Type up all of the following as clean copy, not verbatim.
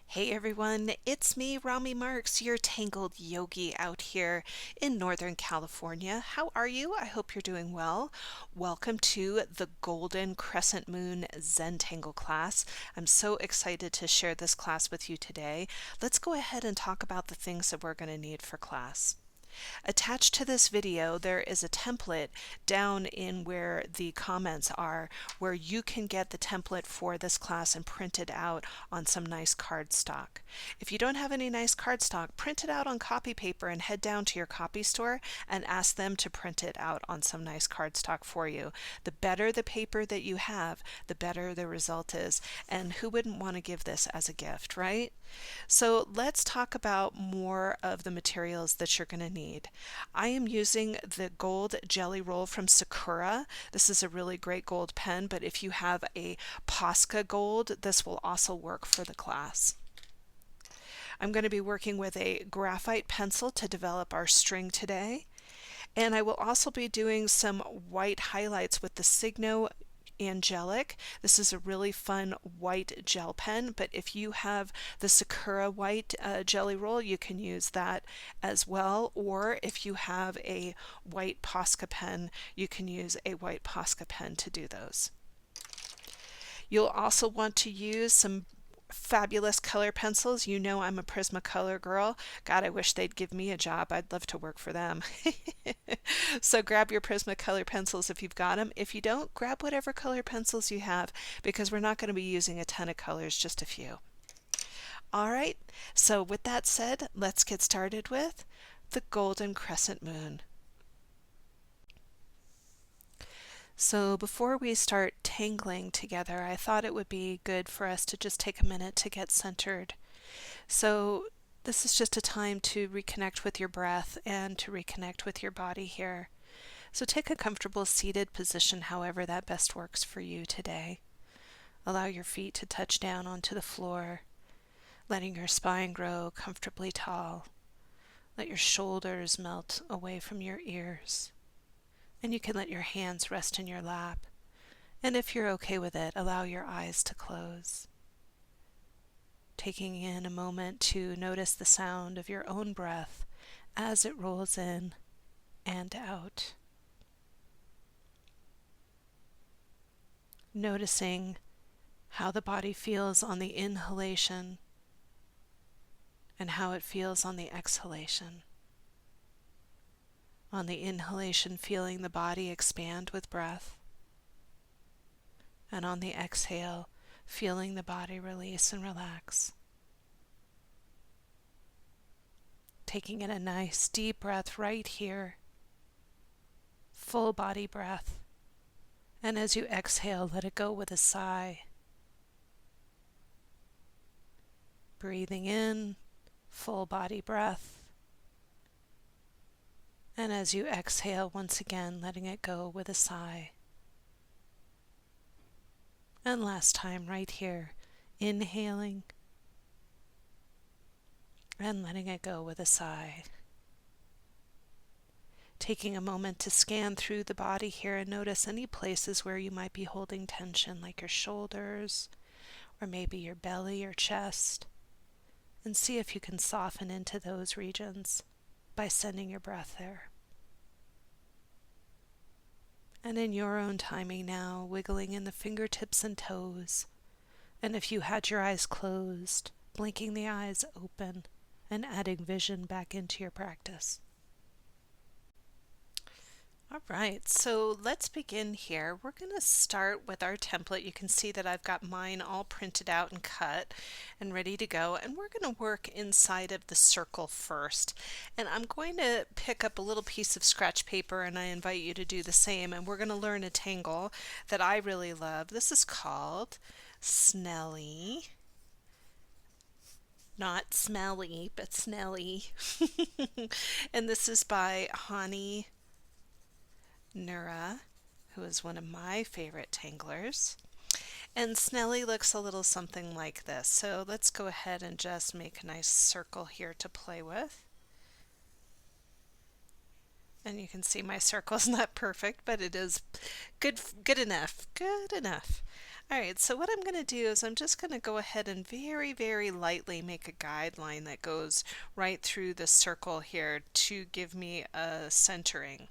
Hey everyone, it's me, Rami Marks, your Tangled yogi out here in Northern California. How are you? I hope you're doing well. Welcome to the Golden Crescent Moon Zentangle class. I'm so excited to share this class with you today. Let's go ahead and talk about the things that we're going to need for class. Attached to this video, there is a template down in where the comments are, where you can get the template for this class and print it out on some nice cardstock. If you don't have any nice cardstock, print it out on copy paper and head down to your copy store and ask them to print it out on some nice cardstock for you. The better the paper that you have, the better the result is. And who wouldn't want to give this as a gift, right? So let's talk about more of the materials that you're going to need. I am using the gold jelly roll from Sakura. This is a really great gold pen, but if you have a Posca gold, this will also work for the class. I'm going to be working with a graphite pencil to develop our string today. And I will also be doing some white highlights with the Signo Angelic. This is a really fun white gel pen, but if you have the Sakura white jelly roll, you can use that as well. Or if you have a white Posca pen, you can use a white Posca pen to do those. You'll also want to use some fabulous color pencils. You know I'm a Prismacolor girl. God, I wish they'd give me a job. I'd love to work for them. So grab your Prismacolor pencils if you've got them. If you don't, grab whatever color pencils you have, because we're not going to be using a ton of colors, just a few. All right, so with that said, let's get started with the Golden Crescent Moon. So before we start tangling together, I thought it would be good for us to just take a minute to get centered. So this is just a time to reconnect with your breath and to reconnect with your body here. So take a comfortable seated position, however that best works for you today. Allow your feet to touch down onto the floor, letting your spine grow comfortably tall. Let your shoulders melt away from your ears. And you can let your hands rest in your lap. And if you're okay with it, allow your eyes to close. Taking in a moment to notice the sound of your own breath as it rolls in and out. Noticing how the body feels on the inhalation and how it feels on the exhalation. On the inhalation, feeling the body expand with breath. And on the exhale, feeling the body release and relax. Taking in a nice deep breath right here. Full body breath. And as you exhale, let it go with a sigh. Breathing in, full body breath. And as you exhale, once again, letting it go with a sigh. And last time, right here, inhaling and letting it go with a sigh. Taking a moment to scan through the body here and notice any places where you might be holding tension, like your shoulders, or maybe your belly or chest, and see if you can soften into those regions by sending your breath there. And in your own timing now, wiggling in the fingertips and toes, and if you had your eyes closed, blinking the eyes open and adding vision back into your practice. All right, so let's begin here. We're going to start with our template. You can see that I've got mine all printed out and cut and ready to go. And we're going to work inside of the circle first. And I'm going to pick up a little piece of scratch paper, and I invite you to do the same. And we're going to learn a tangle that I really love. This is called Snelly. Not smelly, but Snelly. And this is by Hani Nura, who is one of my favorite tanglers. And Snelly looks a little something like this. So let's go ahead and just make a nice circle here to play with. And you can see my circle's not perfect, but it is good enough. Good enough. All right, so what I'm going to do is I'm just going to go ahead and very, very lightly make a guideline that goes right through the circle here to give me a centering.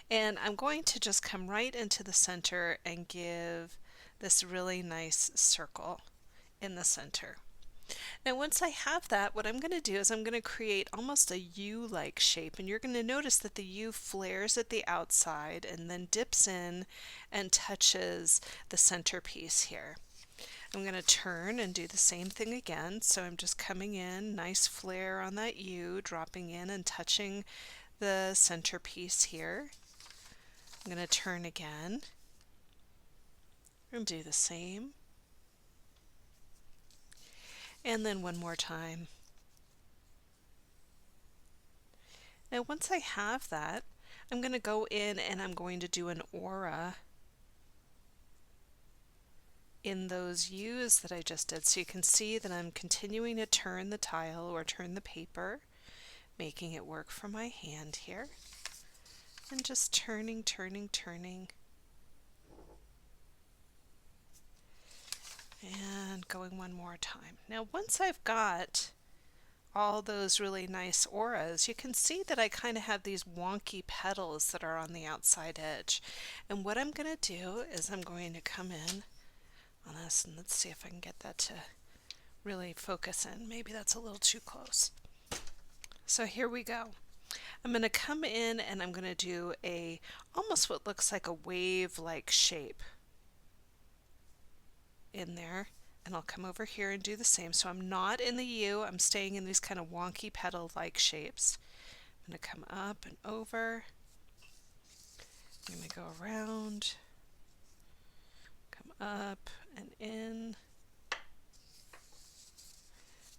And I'm going to just come right into the center and give this really nice circle in the center. Now once I have that, what I'm going to do is I'm going to create almost a U-like shape, and you're going to notice that the U flares at the outside and then dips in and touches the centerpiece here. I'm going to turn and do the same thing again, so I'm just coming in, nice flare on that U, dropping in and touching the centerpiece here. I'm going to turn again and do the same. And then one more time. Now once I have that, I'm going to go in and I'm going to do an aura in those U's that I just did. So you can see that I'm continuing to turn the tile or turn the paper, making it work for my hand here. And just turning, turning, turning. And going one more time. Now once I've got all those really nice auras, you can see that I kind of have these wonky petals that are on the outside edge. And what I'm going to do is I'm going to come in on this, and let's see if I can get that to really focus in. Maybe that's a little too close. So here we go. I'm going to come in and I'm going to do almost what looks like a wave-like shape in there, and I'll come over here and do the same. So I'm not in the U, I'm staying in these kind of wonky petal-like shapes. I'm going to come up and over. I'm going to go around, come up and in,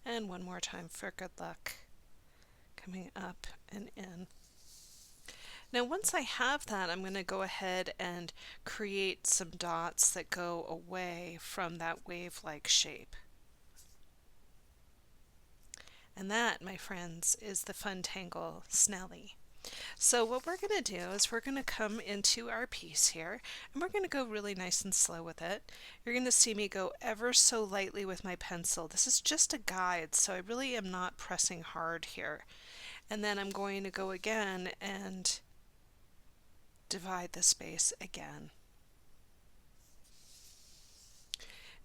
and one more time for good luck, coming up and in. Now once I have that, I'm going to go ahead and create some dots that go away from that wave-like shape. And that, my friends, is the Zentangle Snelly. So what we're going to do is we're going to come into our piece here, and we're going to go really nice and slow with it. You're going to see me go ever so lightly with my pencil. This is just a guide, so I really am not pressing hard here. And then I'm going to go again and divide the space again.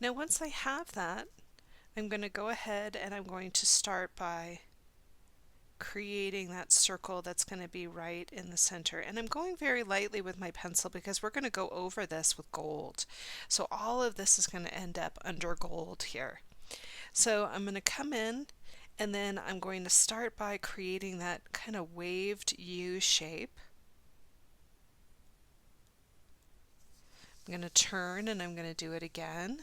Now once I have that, I'm going to go ahead and I'm going to start by creating that circle that's going to be right in the center. And I'm going very lightly with my pencil because we're going to go over this with gold. So all of this is going to end up under gold here. So I'm going to come in and then I'm going to start by creating that kind of waved U shape. I'm going to turn and I'm going to do it again.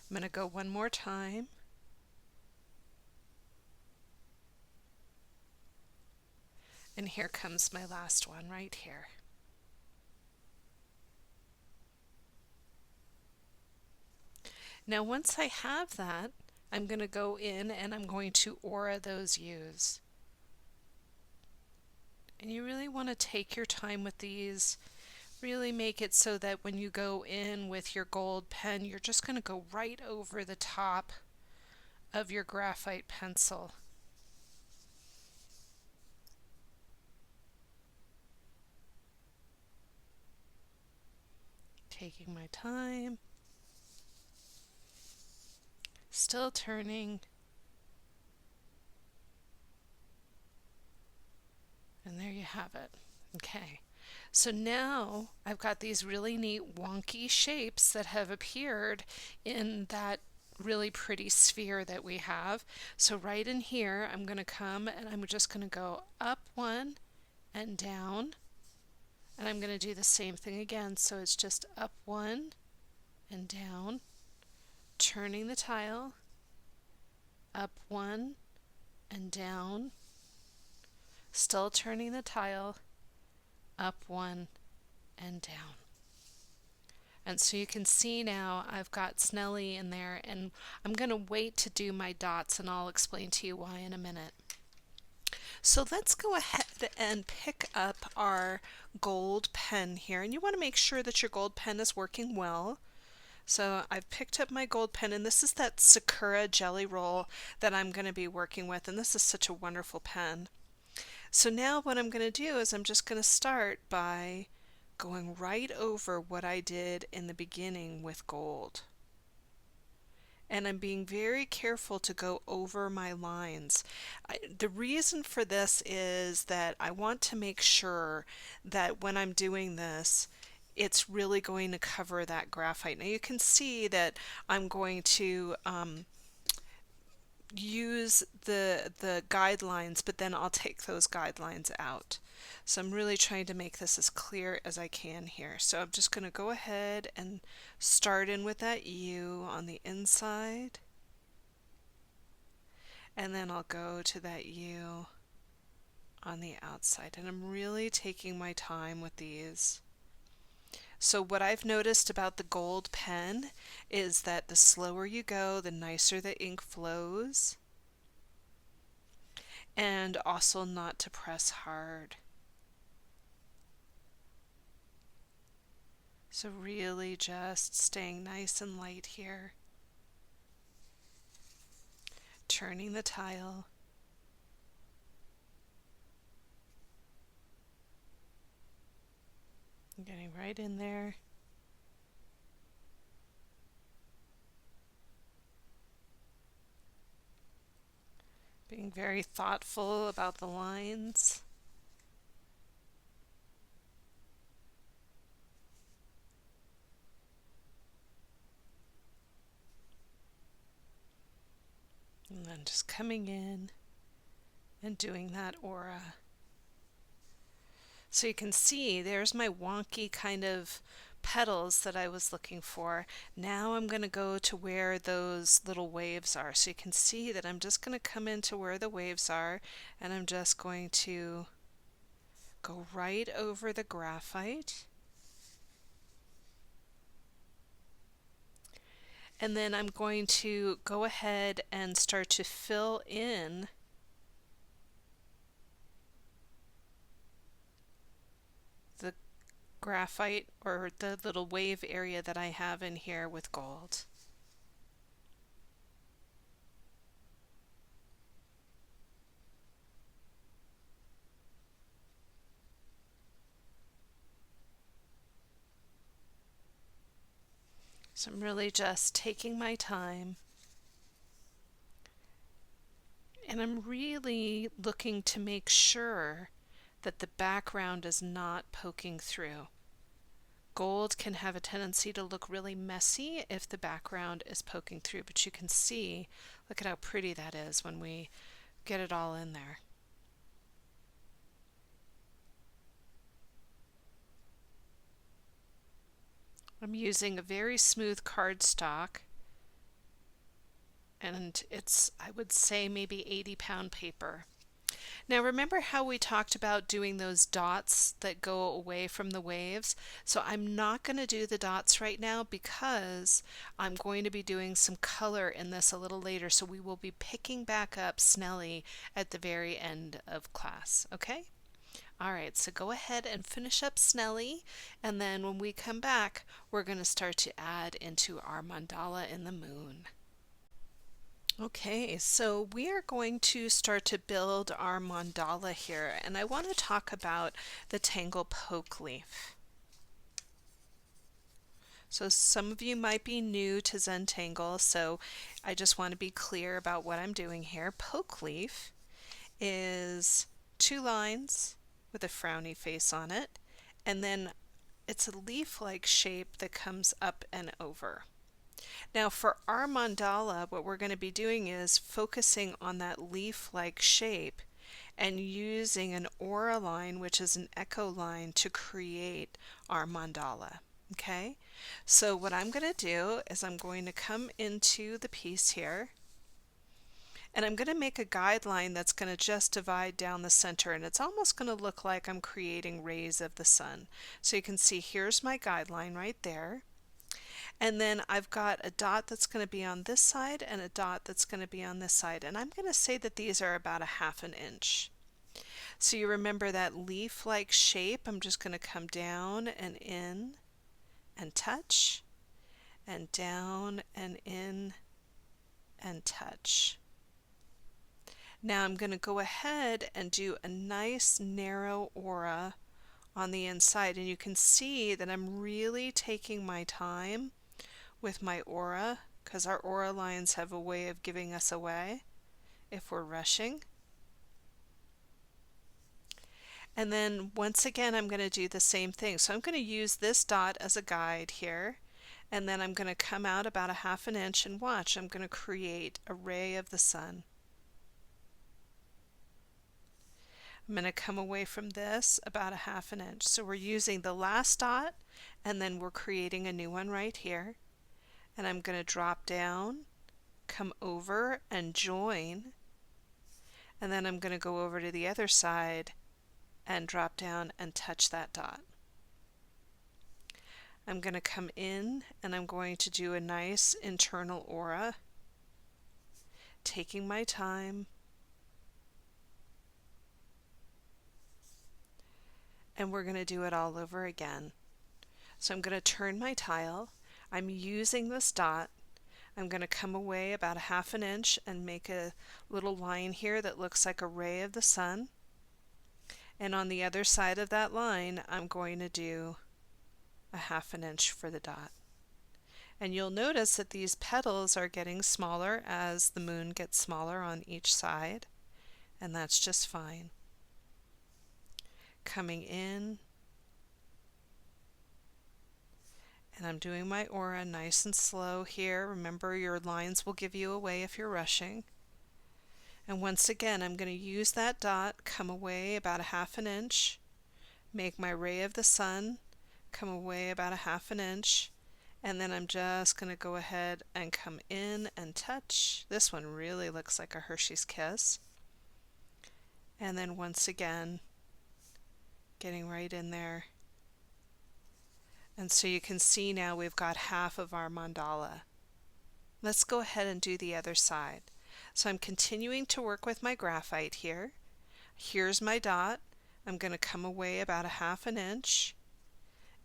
I'm going to go one more time. And here comes my last one right here. Now once I have that, I'm going to go in and I'm going to aura those U's. And you really want to take your time with these. Really make it so that when you go in with your gold pen, you're just going to go right over the top of your graphite pencil. Taking my time. Still turning. And there you have it. Okay, so now I've got these really neat wonky shapes that have appeared in that really pretty sphere that we have. So right in here, I'm going to come and I'm just going to go up one and down. And I'm going to do the same thing again. So it's just up one and down, turning the tile, up one and down, still turning the tile, up one and down. And so you can see now I've got Snelly in there, and I'm going to wait to do my dots and I'll explain to you why in a minute. So let's go ahead and pick up our gold pen here. And you want to make sure that your gold pen is working well. So I've picked up my gold pen, and this is that Sakura Jelly Roll that I'm going to be working with. And this is such a wonderful pen. So now what I'm going to do is I'm just going to start by going right over what I did in the beginning with gold. And I'm being very careful to go over my lines. The reason for this is that I want to make sure that when I'm doing this, it's really going to cover that graphite. Now you can see that I'm going to use the guidelines, but then I'll take those guidelines out. So I'm really trying to make this as clear as I can here. So I'm just going to go ahead and start in with that U on the inside, and then I'll go to that U on the outside. And I'm really taking my time with these. So what I've noticed about the gold pen is that the slower you go, the nicer the ink flows, and also not to press hard. So really just staying nice and light here. Turning the tile. Getting right in there. Being very thoughtful about the lines. And then just coming in and doing that aura. So you can see there's my wonky kind of petals that I was looking for. Now I'm going to go to where those little waves are. So you can see that I'm just going to come into where the waves are, and I'm just going to go right over the graphite. And then I'm going to go ahead and start to fill in the graphite or the little wave area that I have in here with gold. So I'm really just taking my time, and I'm really looking to make sure that the background is not poking through. Gold can have a tendency to look really messy if the background is poking through, but you can see, look at how pretty that is when we get it all in there. I'm using a very smooth cardstock, and it's, I would say, maybe 80-pound paper. Now remember how we talked about doing those dots that go away from the waves? So I'm not going to do the dots right now because I'm going to be doing some color in this a little later. So we will be picking back up Snelly at the very end of class, okay? All right, so go ahead and finish up Snelly, and then when we come back, we're going to start to add into our mandala in the moon. Okay, so we are going to start to build our mandala here, and I want to talk about the Tangle poke leaf. So some of you might be new to Zentangle, so I just want to be clear about what I'm doing here. Poke leaf is 2 lines with a frowny face on it, and then it's a leaf-like shape that comes up and over. Now for our mandala, what we're going to be doing is focusing on that leaf-like shape and using an aura line, which is an echo line, to create our mandala. Okay, so what I'm going to do is I'm going to come into the piece here, and I'm going to make a guideline that's going to just divide down the center, and it's almost going to look like I'm creating rays of the sun. So you can see here's my guideline right there. And then I've got a dot that's going to be on this side and a dot that's going to be on this side. And I'm going to say that these are about a 1/2 inch. So you remember that leaf-like shape? I'm just going to come down and in and touch, and down and in and touch. Now I'm going to go ahead and do a nice narrow aura on the inside, and you can see that I'm really taking my time with my aura because our aura lines have a way of giving us away if we're rushing. And then once again I'm going to do the same thing. So I'm going to use this dot as a guide here, and then I'm going to come out about a half an inch and watch. I'm going to create a ray of the sun. I'm going to come away from this about a half an inch. So we're using the last dot and then we're creating a new one right here. And I'm going to drop down, come over and join, and then I'm going to go over to the other side and drop down and touch that dot. I'm going to come in and I'm going to do a nice internal aura, taking my time. And we're going to do it all over again. So I'm going to turn my tile. I'm using this dot. I'm going to come away about a half an inch and make a little line here that looks like a ray of the sun. And on the other side of that line, I'm going to do a half an inch for the dot. And you'll notice that these petals are getting smaller as the moon gets smaller on each side, and that's just fine. Coming in, and I'm doing my aura nice and slow here. Remember, your lines will give you away if you're rushing. And once again, I'm going to use that dot, come away about a half an inch, make my ray of the sun, come away about a half an inch, and then I'm just going to go ahead and come in and touch. This one really looks like a Hershey's Kiss. And then once again, getting right in there. And so you can see now we've got half of our mandala. Let's go ahead and do the other side. So I'm continuing to work with my graphite here. Here's my dot. I'm going to come away about a half an inch,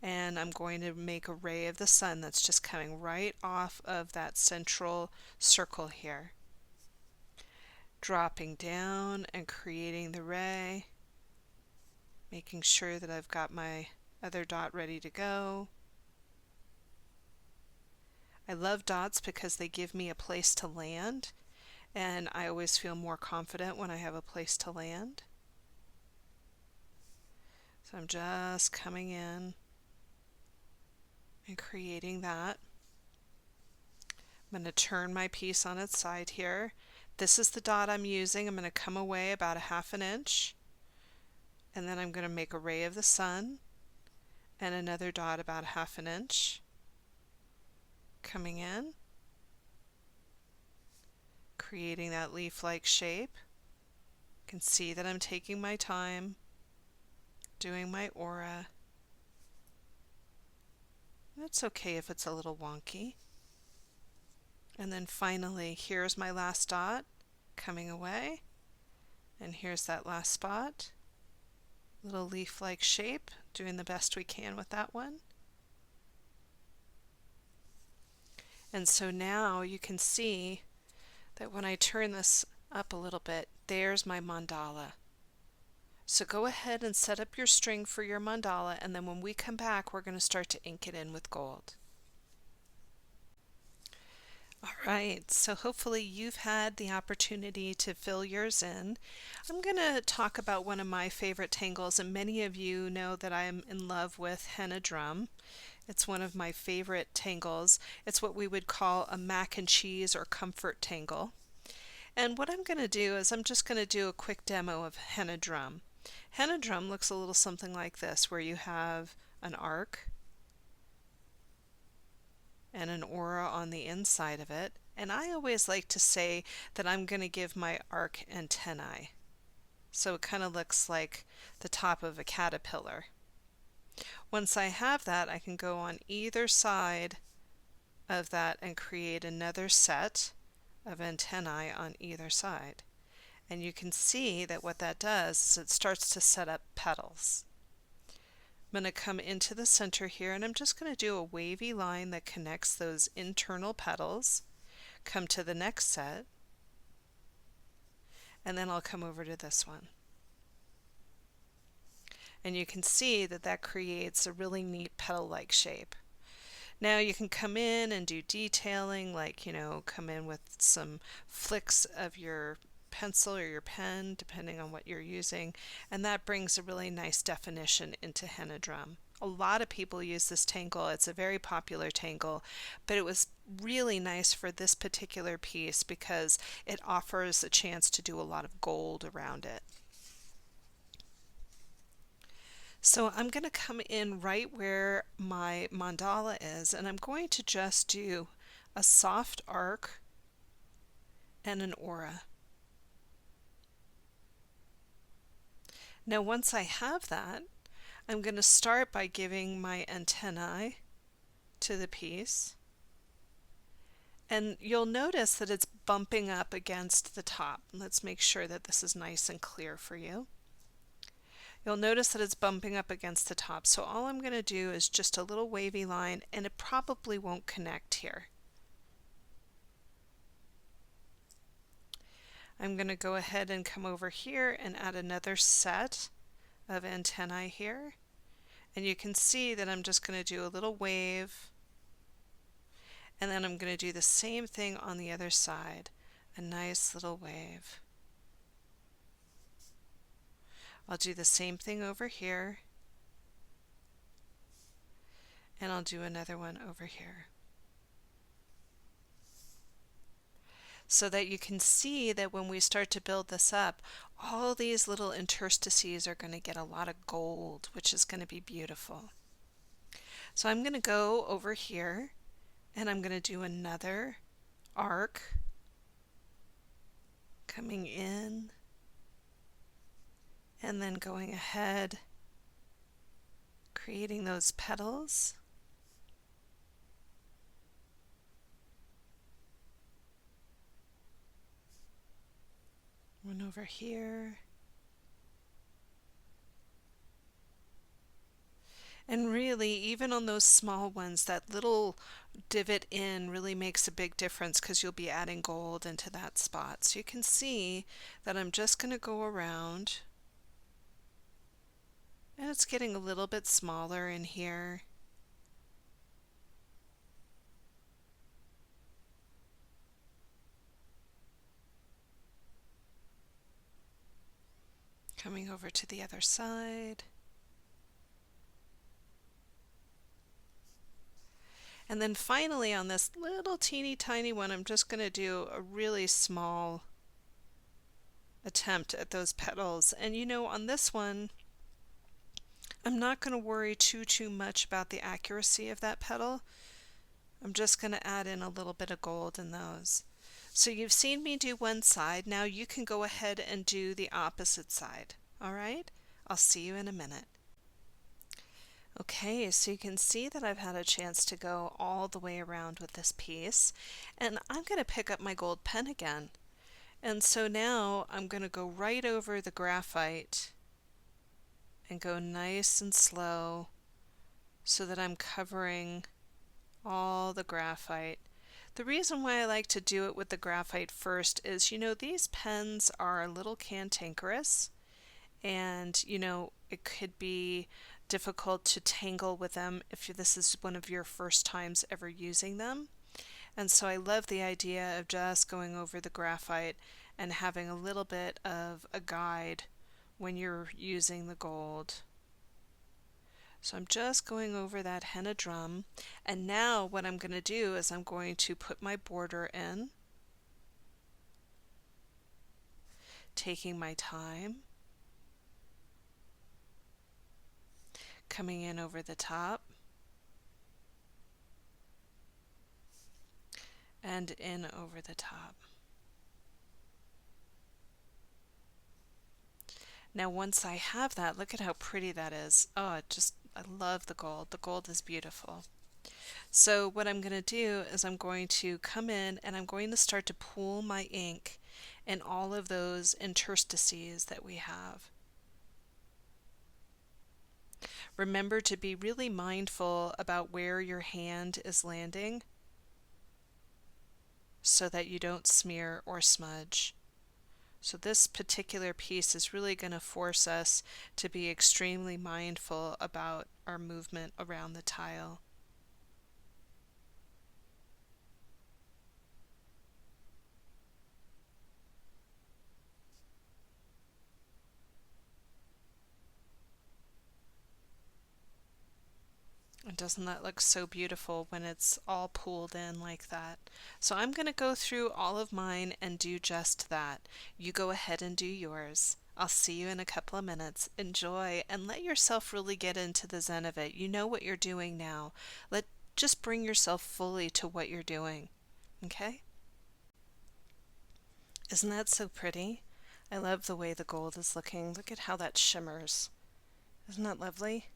and I'm going to make a ray of the sun that's just coming right off of that central circle here. Dropping down and creating the ray, making sure that I've got my other dot ready to go. I love dots because they give me a place to land, and I always feel more confident when I have a place to land. So I'm just coming in and creating that. I'm going to turn my piece on its side here. This is the dot I'm using. I'm going to come away about a half an inch, and then I'm going to make a ray of the sun and another dot about a half an inch. Coming in, creating that leaf-like shape. You can see that I'm taking my time, doing my aura. It's okay if it's a little wonky. And then finally, here's my last dot, coming away. And here's that last spot. Little leaf-like shape, doing the best we can with that one. And so now you can see that when I turn this up a little bit, there's my mandala. So go ahead and set up your string for your mandala, and then when we come back, we're going to start to ink it in with gold. All right, so hopefully you've had the opportunity to fill yours in. I'm going to talk about one of my favorite tangles, and many of you know that I'm in love with henna drum. It's one of my favorite tangles. It's what we would call a mac and cheese or comfort tangle. And what I'm going to do is I'm just going to do a quick demo of henna drum. Henna drum looks a little something like this, where you have an arc and an aura on the inside of it. And I always like to say that I'm going to give my arc antennae. So it kind of looks like the top of a caterpillar. Once I have that, I can go on either side of that and create another set of antennae on either side. And you can see that what that does is it starts to set up petals. I'm going to come into the center here and I'm just going to do a wavy line that connects those internal petals. Come to the next set, and then I'll come over to this one. And you can see that that creates a really neat petal-like shape. Now you can come in and do detailing, like, come in with some flicks of your pencil or your pen, depending on what you're using, and that brings a really nice definition into henna drum. A lot of people use this tangle. It's a very popular tangle, but it was really nice for this particular piece because it offers a chance to do a lot of gold around it. So I'm going to come in right where my mandala is, and I'm going to just do a soft arc and an aura. Now once I have that, I'm going to start by giving my antennae to the piece. And you'll notice that it's bumping up against the top. Let's make sure that this is nice and clear for you. You'll notice that it's bumping up against the top. So all I'm going to do is just a little wavy line, and it probably won't connect here. I'm going to go ahead and come over here and add another set of antennae here. And you can see that I'm just going to do a little wave, and then I'm going to do the same thing on the other side, a nice little wave. I'll do the same thing over here, and I'll do another one over here. So that you can see that when we start to build this up, all these little interstices are going to get a lot of gold, which is going to be beautiful. So I'm going to go over here and I'm going to do another arc coming in and then going ahead, creating those petals. One over here. And really, even on those small ones, that little divot in really makes a big difference because you'll be adding gold into that spot. So you can see that I'm just going to go around, and it's getting a little bit smaller in here. Coming over to the other side. And then finally on this little teeny tiny one, I'm just going to do a really small attempt at those petals. And on this one, I'm not going to worry too much about the accuracy of that petal. I'm just going to add in a little bit of gold in those. So you've seen me do one side. Now you can go ahead and do the opposite side. All right? I'll see you in a minute. Okay, so you can see that I've had a chance to go all the way around with this piece, and I'm going to pick up my gold pen again. And so now I'm going to go right over the graphite and go nice and slow so that I'm covering all the graphite. The reason why I like to do it with the graphite first is, these pens are a little cantankerous, and, it could be difficult to tangle with them if this is one of your first times ever using them. And so I love the idea of just going over the graphite and having a little bit of a guide when you're using the gold. So I'm just going over that henna drum, and now what I'm going to do is I'm going to put my border in, taking my time, coming in over the top, and in over the top. Now once I have that, look at how pretty that is. Oh, I love the gold. The gold is beautiful. So what I'm going to do is I'm going to come in and I'm going to start to pool my ink in all of those interstices that we have. Remember to be really mindful about where your hand is landing so that you don't smear or smudge. So this particular piece is really going to force us to be extremely mindful about our movement around the tile. And doesn't that look so beautiful when it's all pulled in like that? So I'm going to go through all of mine and do just that. You go ahead and do yours. I'll see you in a couple of minutes. Enjoy and let yourself really get into the zen of it. You know what you're doing now. Just bring yourself fully to what you're doing. Okay? Isn't that so pretty? I love the way the gold is looking. Look at how that shimmers. Isn't that lovely?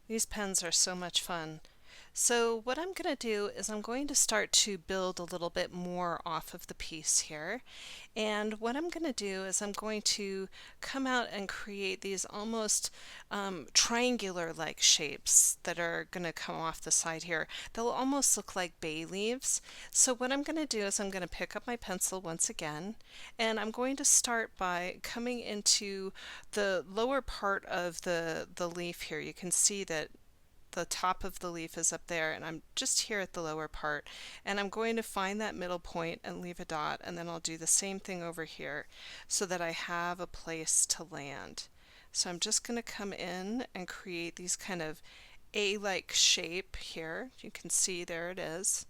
These pens are so much fun. So what I'm going to do is I'm going to start to build a little bit more off of the piece here. And what I'm going to do is I'm going to come out and create these almost triangular-like shapes that are going to come off the side here. They'll almost look like bay leaves. So what I'm going to do is I'm going to pick up my pencil once again, and I'm going to start by coming into the lower part of the leaf here. You can see that the top of the leaf is up there, and I'm just here at the lower part, and I'm going to find that middle point and leave a dot, and then I'll do the same thing over here so that I have a place to land. So I'm just going to come in and create these kind of A-like shape here. You can see there it is.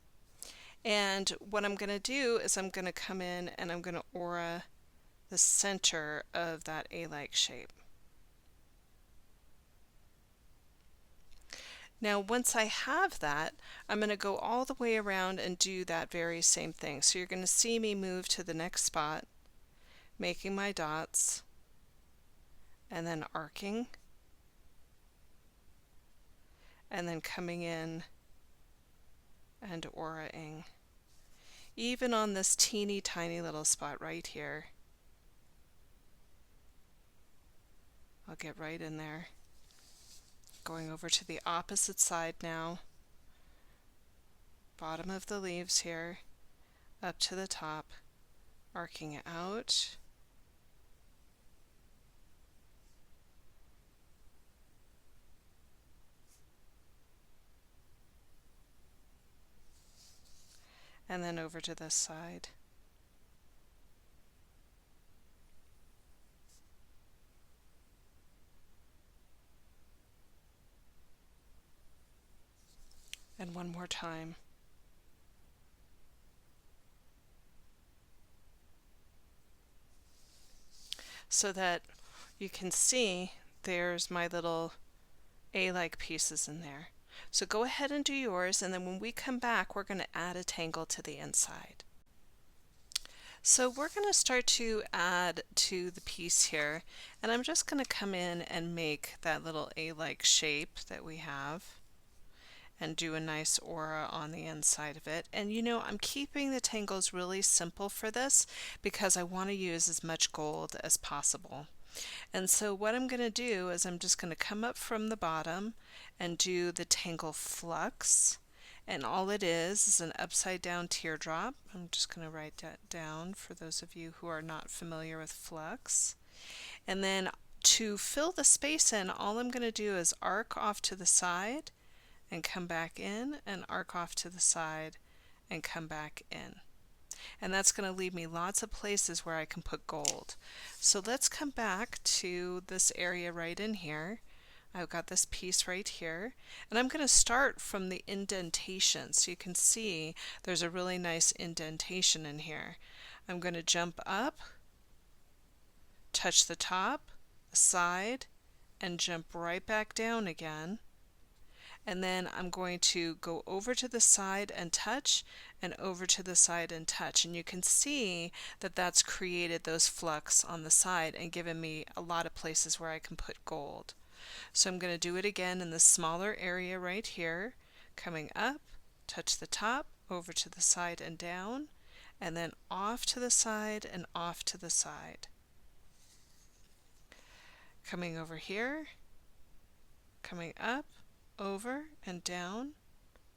And what I'm going to do is I'm going to come in and I'm going to aura the center of that A-like shape. Now once I have that, I'm going to go all the way around and do that very same thing. So you're going to see me move to the next spot, making my dots, and then arcing, and then coming in and auraing. Even on this teeny tiny little spot right here, I'll get right in there. Going over to the opposite side now, bottom of the leaves here, up to the top, arcing it out, and then over to this side. And one more time. So that you can see there's my little A-like pieces in there. So go ahead and do yours, and then when we come back, we're going to add a tangle to the inside. So we're going to start to add to the piece here, and I'm just going to come in and make that little A-like shape that we have and do a nice aura on the inside of it. And you know, I'm keeping the tangles really simple for this because I want to use as much gold as possible. And so what I'm going to do is I'm just going to come up from the bottom and do the tangle flux. And all it is an upside down teardrop. I'm just going to write that down for those of you who are not familiar with flux. And then to fill the space in, all I'm going to do is arc off to the side and come back in, and arc off to the side and come back in. And that's going to leave me lots of places where I can put gold. So let's come back to this area right in here. I've got this piece right here, and I'm going to start from the indentation. So you can see there's a really nice indentation in here. I'm going to jump up, touch the top, the side, and jump right back down again. And then I'm going to go over to the side and touch, and over to the side and touch. And you can see that that's created those flux on the side and given me a lot of places where I can put gold. So I'm going to do it again in the smaller area right here, coming up, touch the top, over to the side and down, and then off to the side and off to the side. Coming over here, coming up, over and down,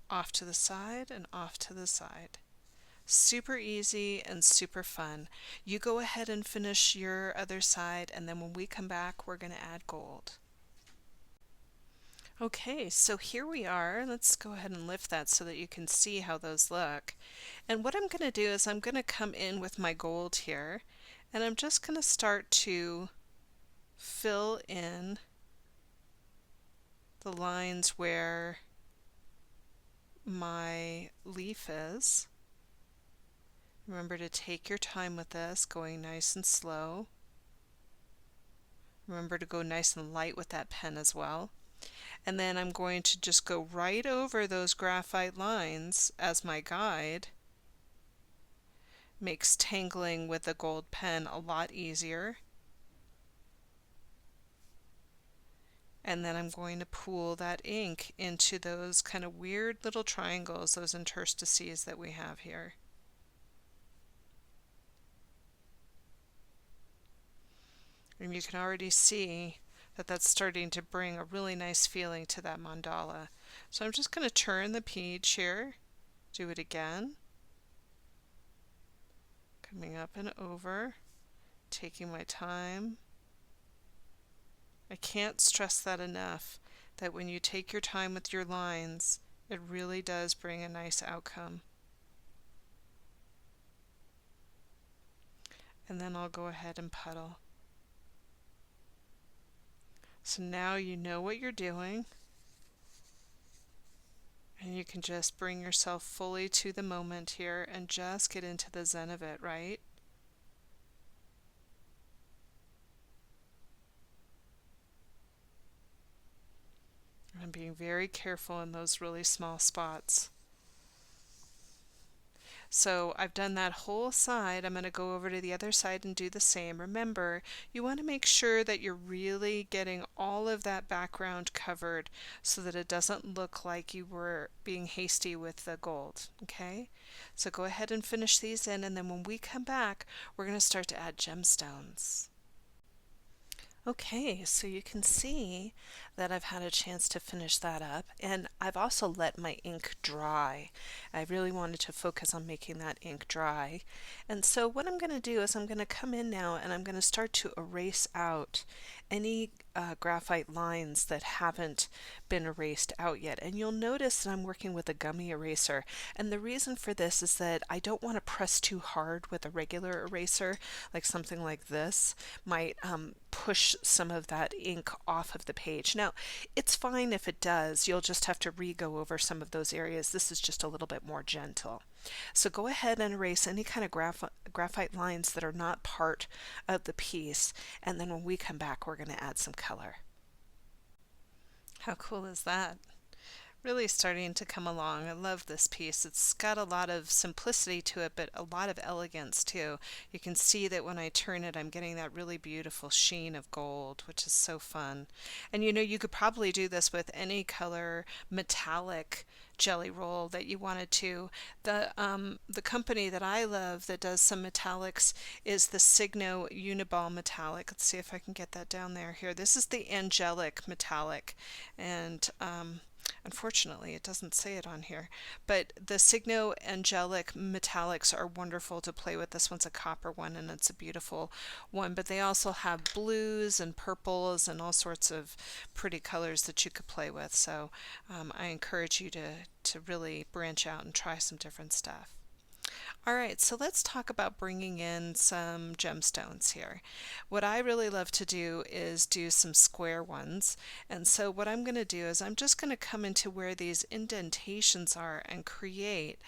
off to the side and off to the side. Super easy and super fun. You go ahead and finish your other side, and then when we come back, we're going to add gold. Okay, so here we are. Let's go ahead and lift that so that you can see how those look. And what I'm going to do is I'm going to come in with my gold here, and I'm just going to start to fill in the lines where my leaf is. Remember to take your time with this, going nice and slow. Remember to go nice and light with that pen as well. And then I'm going to just go right over those graphite lines as my guide. Makes tangling with a gold pen a lot easier. And then I'm going to pool that ink into those kind of weird little triangles, those interstices that we have here. And you can already see that that's starting to bring a really nice feeling to that mandala. So I'm just going to turn the page here, do it again, coming up and over, taking my time. I can't stress that enough, that when you take your time with your lines, it really does bring a nice outcome. And then I'll go ahead and puddle. So now you know what you're doing, and you can just bring yourself fully to the moment here and just get into the zen of it, right? And I'm being very careful in those really small spots. So I've done that whole side. I'm going to go over to the other side and do the same. Remember, you want to make sure that you're really getting all of that background covered so that it doesn't look like you were being hasty with the gold. Okay? So go ahead and finish these in, and then when we come back, we're going to start to add gemstones. Okay, so you can see that I've had a chance to finish that up, and I've also let my ink dry. I really wanted to focus on making that ink dry. And so what I'm going to do is I'm going to come in now and I'm going to start to erase out any graphite lines that haven't been erased out yet. And you'll notice that I'm working with a gummy eraser. And the reason for this is that I don't want to press too hard with a regular eraser, like something like this might push some of that ink off of the page. Now, it's fine if it does. You'll just have to re-go over some of those areas. This is just a little bit more gentle. So go ahead and erase any kind of graphite lines that are not part of the piece, and then when we come back, we're going to add some color. How cool is that? Really starting to come along. I love this piece. It's got a lot of simplicity to it, but a lot of elegance too. You can see that when I turn it, I'm getting that really beautiful sheen of gold, which is so fun. And you know, you could probably do this with any color metallic jelly roll that you wanted to. The company that I love that does some metallics is the Signo Uniball Metallic. Let's see if I can get that down there. Here, this is the Angelic Metallic, and unfortunately, it doesn't say it on here, but the Signo Angelic Metallics are wonderful to play with. This one's a copper one, and it's a beautiful one, but they also have blues and purples and all sorts of pretty colors that you could play with. So I encourage you to really branch out and try some different stuff. All right, so let's talk about bringing in some gemstones here. What I really love to do is do some square ones. And so what I'm going to do is I'm just going to come into where these indentations are and create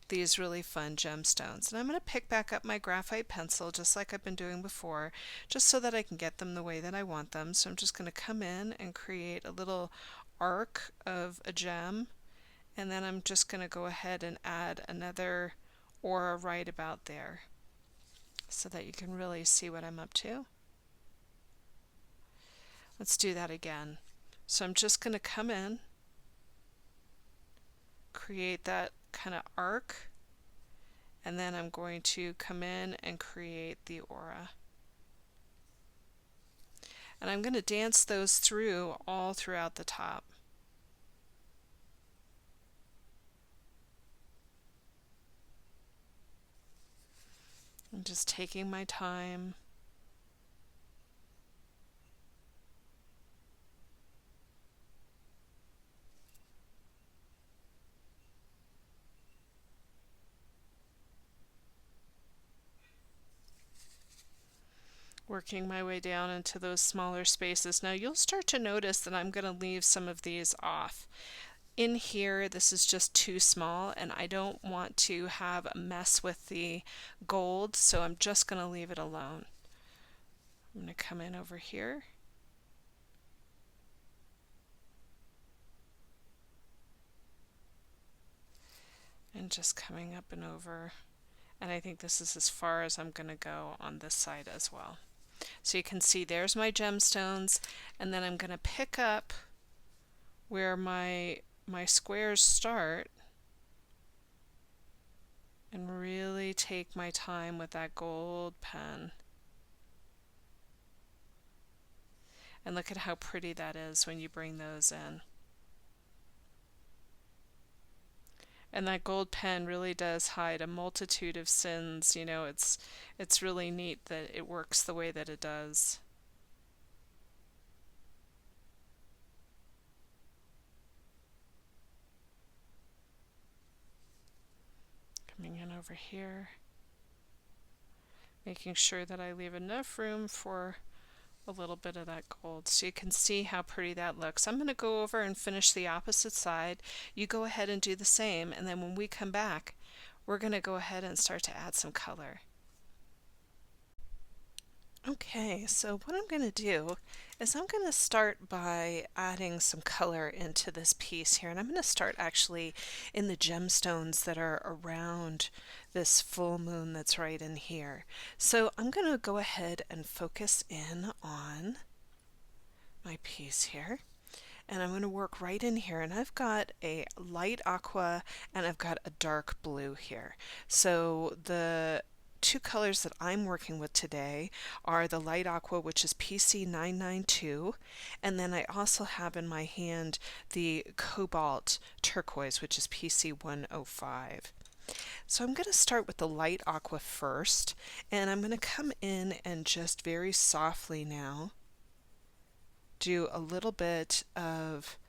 these really fun gemstones. And I'm going to pick back up my graphite pencil just like I've been doing before, just so that I can get them the way that I want them. So I'm just going to come in and create a little arc of a gem, and then I'm just going to go ahead and add another aura right about there so that you can really see what I'm up to. Let's do that again. So I'm just going to come in, create that kind of arc, And then I'm going to come in and create the aura. And I'm going to dance those through all throughout the top. I'm just taking my time. Working my way down into those smaller spaces. Now you'll start to notice that I'm going to leave some of these off. In here, this is just too small and I don't want to have a mess with the gold, so I'm just going to leave it alone. I'm going to come in over here. And just coming up and over. And I think this is as far as I'm going to go on this side as well. So you can see there's my gemstones, and then I'm going to pick up where my squares start and really take my time with that gold pen. And look at how pretty that is when you bring those in. And that gold pen really does hide a multitude of sins. You know, it's really neat that it works the way that it does. Coming in over here, making sure that I leave enough room for a little bit of that gold, so you can see how pretty that looks. I'm going to go over and finish the opposite side. You go ahead and do the same, and then when we come back, we're going to go ahead and start to add some color. Okay, so what I'm going to do is I'm going to start by adding some color into this piece here, and I'm going to start actually in the gemstones that are around this full moon that's right in here. So I'm going to go ahead and focus in on my piece here. And I'm going to work right in here, and I've got a light aqua and I've got a dark blue here. So the two colors that I'm working with today are the light aqua, which is PC992, and then I also have in my hand the cobalt turquoise, which is PC105. So I'm going to start with the light aqua first, and I'm going to come in and just very softly now do a little bit of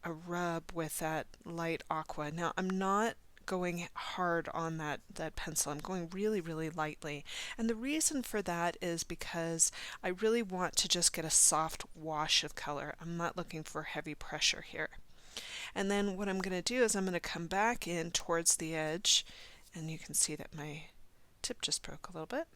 a rub with that light aqua. Now I'm not going hard on that pencil. I'm going really, really lightly. And the reason for that is because I really want to just get a soft wash of color. I'm not looking for heavy pressure here. And then what I'm going to do is I'm going to come back in towards the edge, and you can see that my tip just broke a little bit.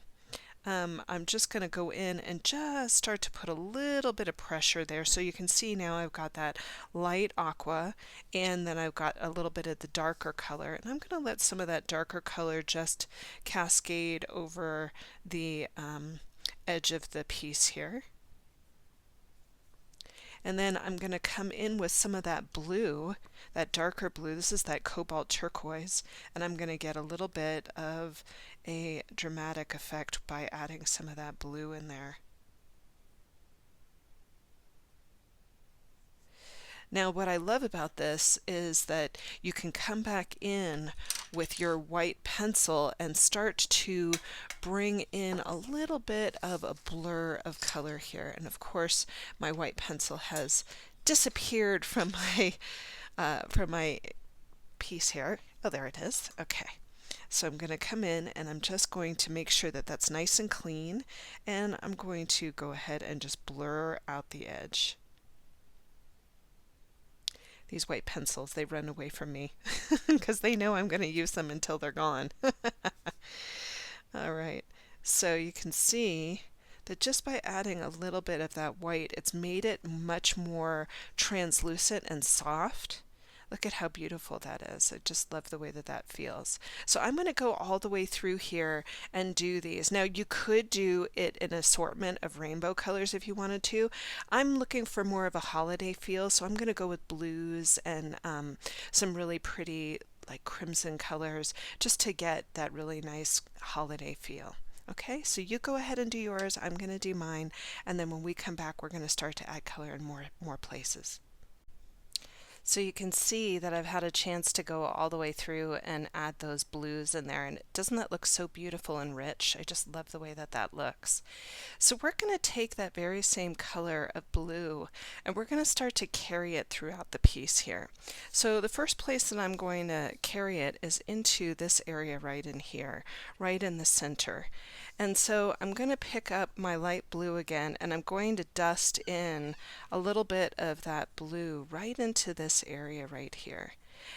I'm just going to go in and just start to put a little bit of pressure there. So you can see now I've got that light aqua, and then I've got a little bit of the darker color. And I'm going to let some of that darker color just cascade over the edge of the piece here. And then I'm going to come in with some of that blue, that darker blue. This is that cobalt turquoise, and I'm going to get a little bit of a dramatic effect by adding some of that blue in there. Now what I love about this is that you can come back in with your white pencil and start to bring in a little bit of a blur of color here. And of course my white pencil has disappeared from my piece here. Oh, there it is. Okay. So I'm going to come in and I'm just going to make sure that that's nice and clean, and I'm going to go ahead and just blur out the edge. These white pencils, they run away from me because they know I'm going to use them until they're gone. All right, so you can see that just by adding a little bit of that white, it's made it much more translucent and soft. Look at how beautiful that is. I just love the way that that feels. So I'm going to go all the way through here and do these. Now you could do it in an assortment of rainbow colors if you wanted to. I'm looking for more of a holiday feel, so I'm going to go with blues and some really pretty like crimson colors, just to get that really nice holiday feel. Okay, so you go ahead and do yours, I'm going to do mine, and then when we come back, we're going to start to add color in more places. So you can see that I've had a chance to go all the way through and add those blues in there, and doesn't that look so beautiful and rich? I just love the way that that looks. So we're going to take that very same color of blue and we're going to start to carry it throughout the piece here. So the first place that I'm going to carry it is into this area right in here, right in the center. And so I'm going to pick up my light blue again and I'm going to dust in a little bit of that blue right into this area right here.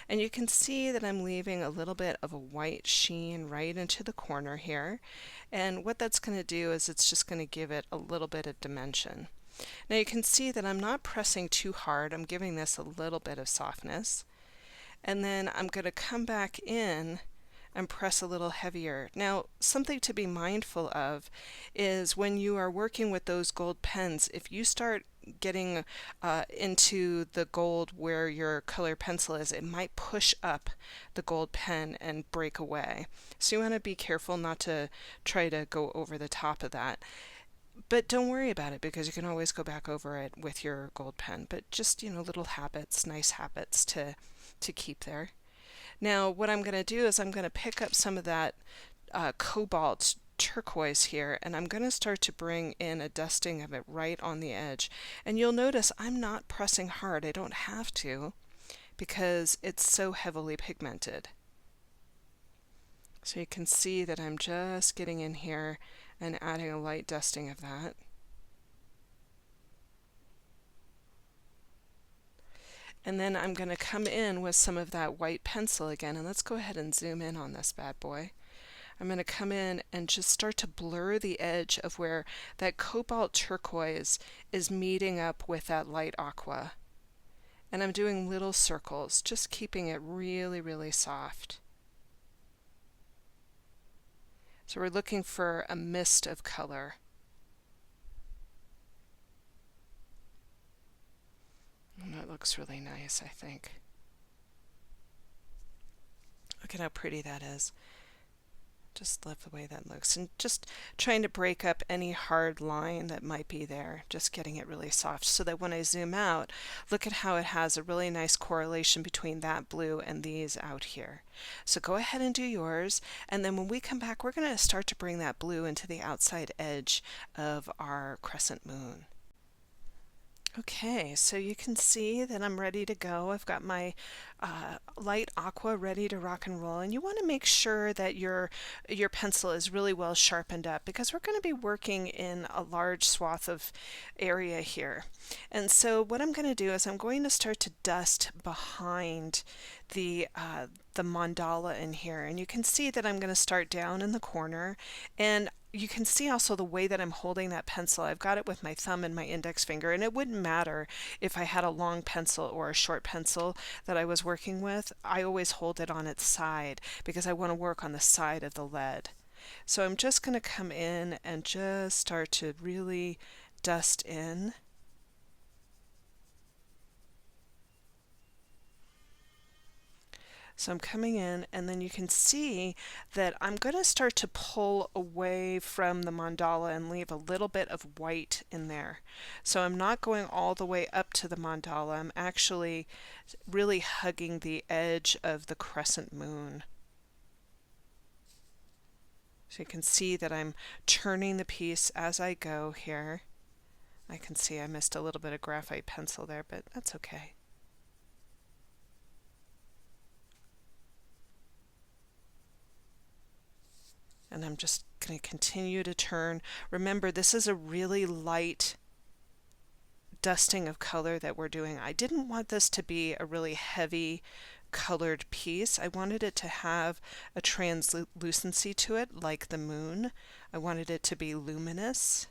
And you can see that I'm leaving a little bit of a white sheen right into the corner here. And what that's going to do is it's just going to give it a little bit of dimension. Now you can see that I'm not pressing too hard. I'm giving this a little bit of softness. And then I'm going to come back in and press a little heavier. Now, something to be mindful of is when you are working with those gold pens, if you start getting into the gold where your color pencil is, it might push up the gold pen and break away. So you want to be careful not to try to go over the top of that. But don't worry about it because you can always go back over it with your gold pen. But just, little habits, nice habits to keep there. Now what I'm going to do is I'm going to pick up some of that cobalt turquoise here and I'm going to start to bring in a dusting of it right on the edge. And you'll notice I'm not pressing hard. I don't have to because it's so heavily pigmented. So you can see that I'm just getting in here and adding a light dusting of that. And then I'm going to come in with some of that white pencil again, and let's go ahead and zoom in on this bad boy. I'm going to come in and just start to blur the edge of where that cobalt turquoise is meeting up with that light aqua. And I'm doing little circles, just keeping it really, really soft. So we're looking for a mist of color. And that looks really nice, I think. Look at how pretty that is. Just love the way that looks. And just trying to break up any hard line that might be there. Just getting it really soft so that when I zoom out, look at how it has a really nice correlation between that blue and these out here. So go ahead and do yours. And then when we come back, we're going to start to bring that blue into the outside edge of our crescent moon. Okay, so you can see that I'm ready to go. I've got my light aqua ready to rock and roll, and you want to make sure that your pencil is really well sharpened up because we're going to be working in a large swath of area here. And so what I'm going to do is I'm going to start to dust behind the mandala in here, and you can see that I'm going to start down in the corner, and you can see also the way that I'm holding that pencil. I've got it with my thumb and my index finger, and it wouldn't matter if I had a long pencil or a short pencil that I was working with. I always hold it on its side because I want to work on the side of the lead. So I'm just going to come in and just start to really dust in. So I'm coming in, and then you can see that I'm going to start to pull away from the mandala and leave a little bit of white in there. So I'm not going all the way up to the mandala. I'm actually really hugging the edge of the crescent moon. So you can see that I'm turning the piece as I go here. I can see I missed a little bit of graphite pencil there, but that's okay. And I'm just going to continue to turn. Remember, this is a really light dusting of color that we're doing. I didn't want this to be a really heavy colored piece. I wanted it to have a translucency to it, like the moon. I wanted it to be luminous.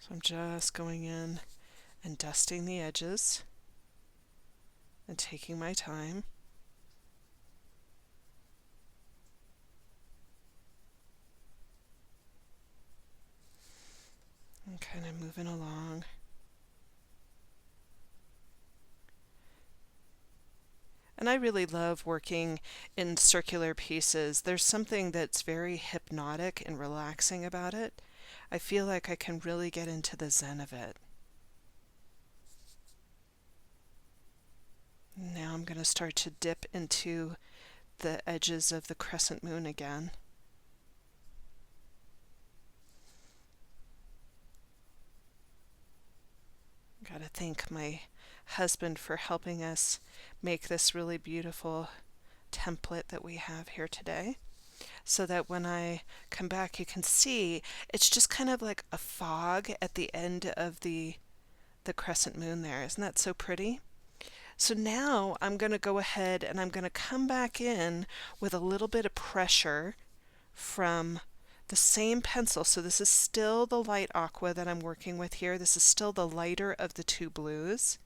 So I'm just going in and dusting the edges and taking my time. And kind of moving along. And I really love working in circular pieces. There's something that's very hypnotic and relaxing about it. I feel like I can really get into the zen of it. Now I'm going to start to dip into the edges of the crescent moon again. Got to thank my husband for helping us make this really beautiful template that we have here today, so that when I come back you can see it's just kind of like a fog at the end of the crescent moon there. Isn't that so pretty? So now I'm going to go ahead and I'm going to come back in with a little bit of pressure from the same pencil. So this is still the light aqua that I'm working with here. This is still the lighter of the two blues.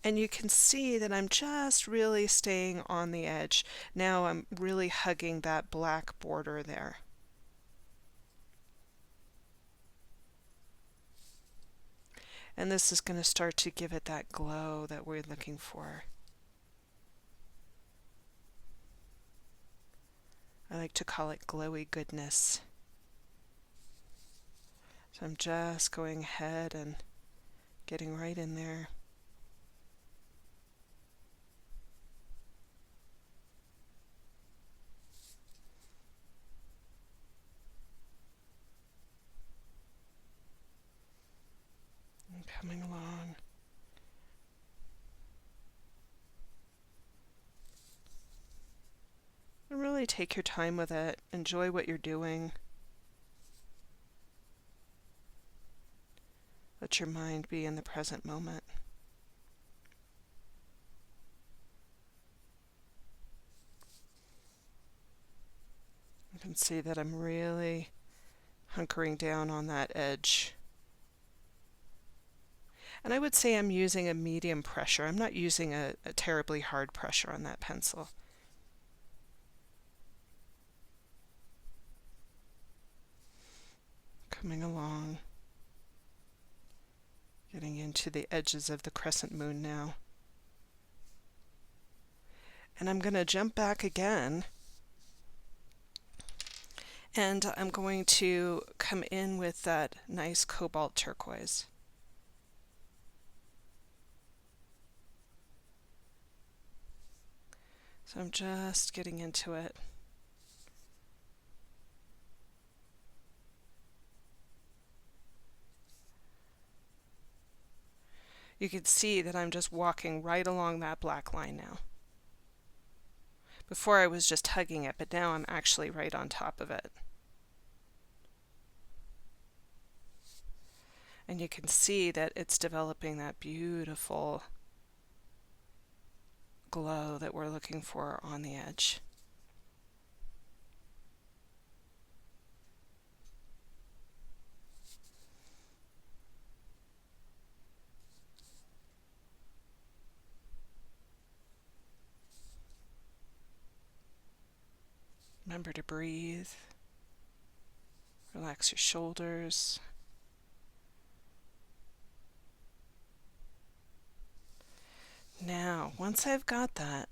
And you can see that I'm just really staying on the edge. Now I'm really hugging that black border there. And this is going to start to give it that glow that we're looking for. I like to call it glowy goodness. So I'm just going ahead and getting right in there. And coming along. And really take your time with it. Enjoy what you're doing. Let your mind be in the present moment. You can see that I'm really hunkering down on that edge. And I would say I'm using a medium pressure. I'm not using a terribly hard pressure on that pencil. Coming along. Getting into the edges of the crescent moon now. And I'm going to jump back again. And I'm going to come in with that nice cobalt turquoise. So I'm just getting into it. You can see that I'm just walking right along that black line now. Before I was just hugging it, but now I'm actually right on top of it. And you can see that it's developing that beautiful glow that we're looking for on the edge. Remember to breathe. Relax your shoulders. Now, once I've got that,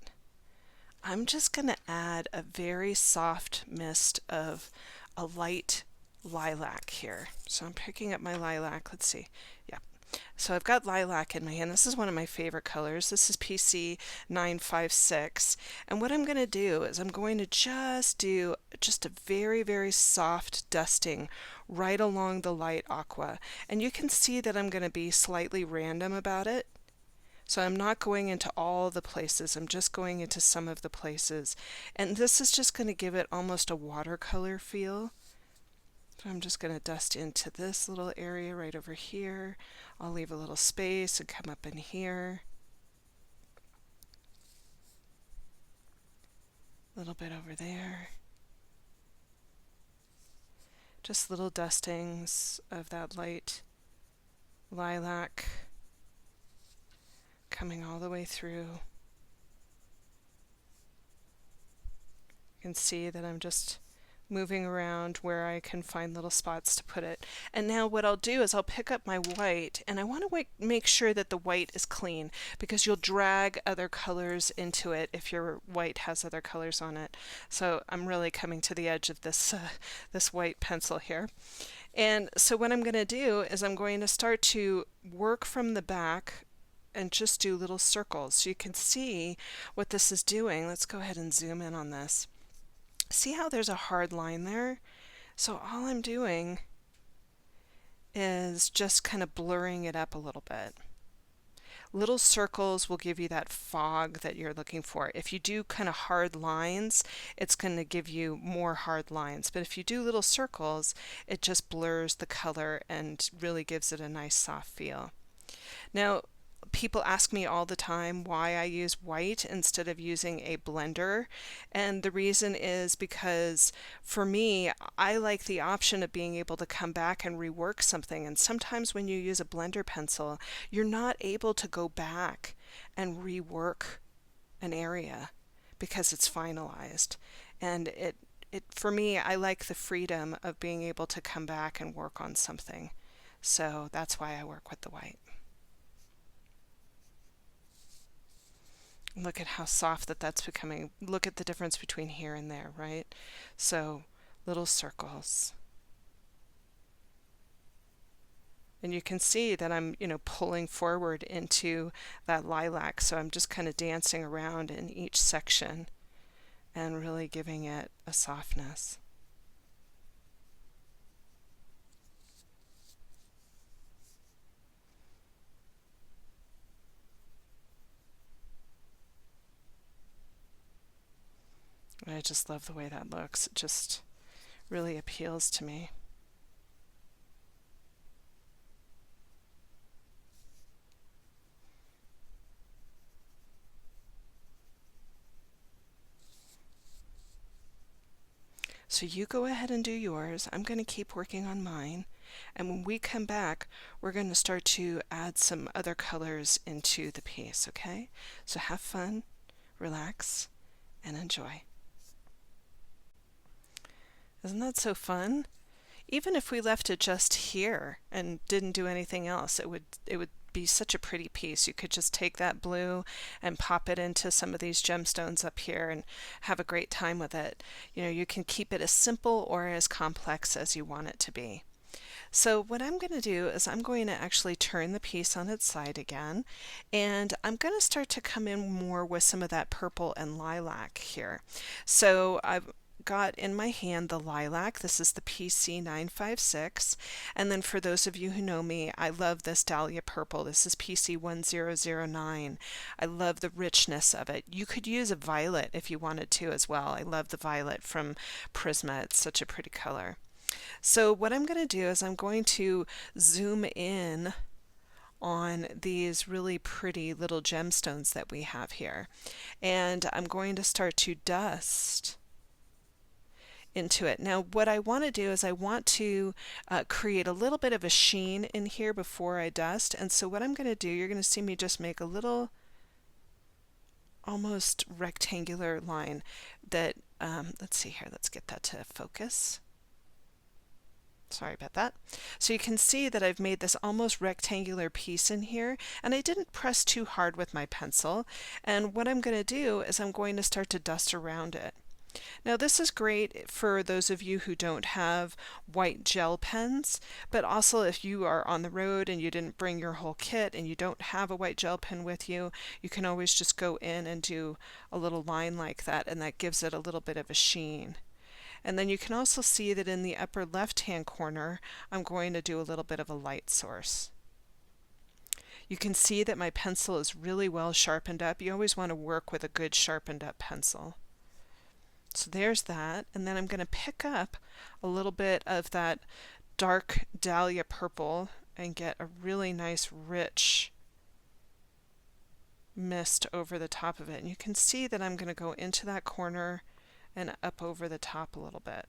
I'm just going to add a very soft mist of a light lilac here. So I'm picking up my lilac. Let's see. Yeah. So I've got lilac in my hand. This is one of my favorite colors. This is PC 956. And what I'm going to do is I'm going to do a very, very soft dusting right along the light aqua. And you can see that I'm going to be slightly random about it. So I'm not going into all the places, I'm just going into some of the places. And this is just going to give it almost a watercolor feel. So I'm just going to dust into this little area right over here. I'll leave a little space and come up in here. A little bit over there. Just little dustings of that light lilac coming all the way through. You can see that I'm just moving around where I can find little spots to put it. And now what I'll do is I'll pick up my white, and I want to make sure that the white is clean, because you'll drag other colors into it if your white has other colors on it. So I'm really coming to the edge of this white pencil here. And so what I'm going to do is I'm going to start to work from the back and just do little circles so you can see what this is doing. Let's go ahead and zoom in on this. See how there's a hard line there? So all I'm doing is just kind of blurring it up a little bit. Little circles will give you that fog that you're looking for. If you do kind of hard lines, it's going to give you more hard lines. But if you do little circles, it just blurs the color and really gives it a nice soft feel. Now, people ask me all the time why I use white instead of using a blender, and the reason is because for me, I like the option of being able to come back and rework something, and sometimes when you use a blender pencil, you're not able to go back and rework an area because it's finalized. And it for me, I like the freedom of being able to come back and work on something. So that's why I work with the white. Look at how soft that's becoming. Look at the difference between here and there, right? So little circles. And you can see that I'm, pulling forward into that lilac. So I'm just kind of dancing around in each section and really giving it a softness. I just love the way that looks. It just really appeals to me. So you go ahead and do yours. I'm going to keep working on mine. And when we come back, we're going to start to add some other colors into the piece, okay? So have fun, relax, and enjoy. Isn't that so fun? Even if we left it just here and didn't do anything else, it would be such a pretty piece. You could just take that blue and pop it into some of these gemstones up here and have a great time with it. You can keep it as simple or as complex as you want it to be. So what I'm going to do is I'm going to actually turn the piece on its side again, and I'm going to start to come in more with some of that purple and lilac here. So I've got in my hand the lilac. This is the PC 956, and then for those of you who know me, I love this dahlia purple. This is PC 1009. I love the richness of it. You could use a violet if you wanted to as well. I love the violet from Prisma. It's such a pretty color. So what I'm going to do is I'm going to zoom in on these really pretty little gemstones that we have here, and I'm going to start to dust into it. Now what I want to do is I want to create a little bit of a sheen in here before I dust, and so what I'm going to do, you're going to see me just make a little almost rectangular line that let's see here, let's get that to focus. Sorry about that. So you can see that I've made this almost rectangular piece in here, and I didn't press too hard with my pencil, and what I'm going to do is I'm going to start to dust around it. Now this is great for those of you who don't have white gel pens, but also if you are on the road and you didn't bring your whole kit and you don't have a white gel pen with you, you can always just go in and do a little line like that, and that gives it a little bit of a sheen. And then you can also see that in the upper left-hand corner, I'm going to do a little bit of a light source. You can see that my pencil is really well sharpened up. You always want to work with a good sharpened up pencil. So there's that, and then I'm going to pick up a little bit of that dark dahlia purple and get a really nice rich mist over the top of it. And you can see that I'm going to go into that corner and up over the top a little bit.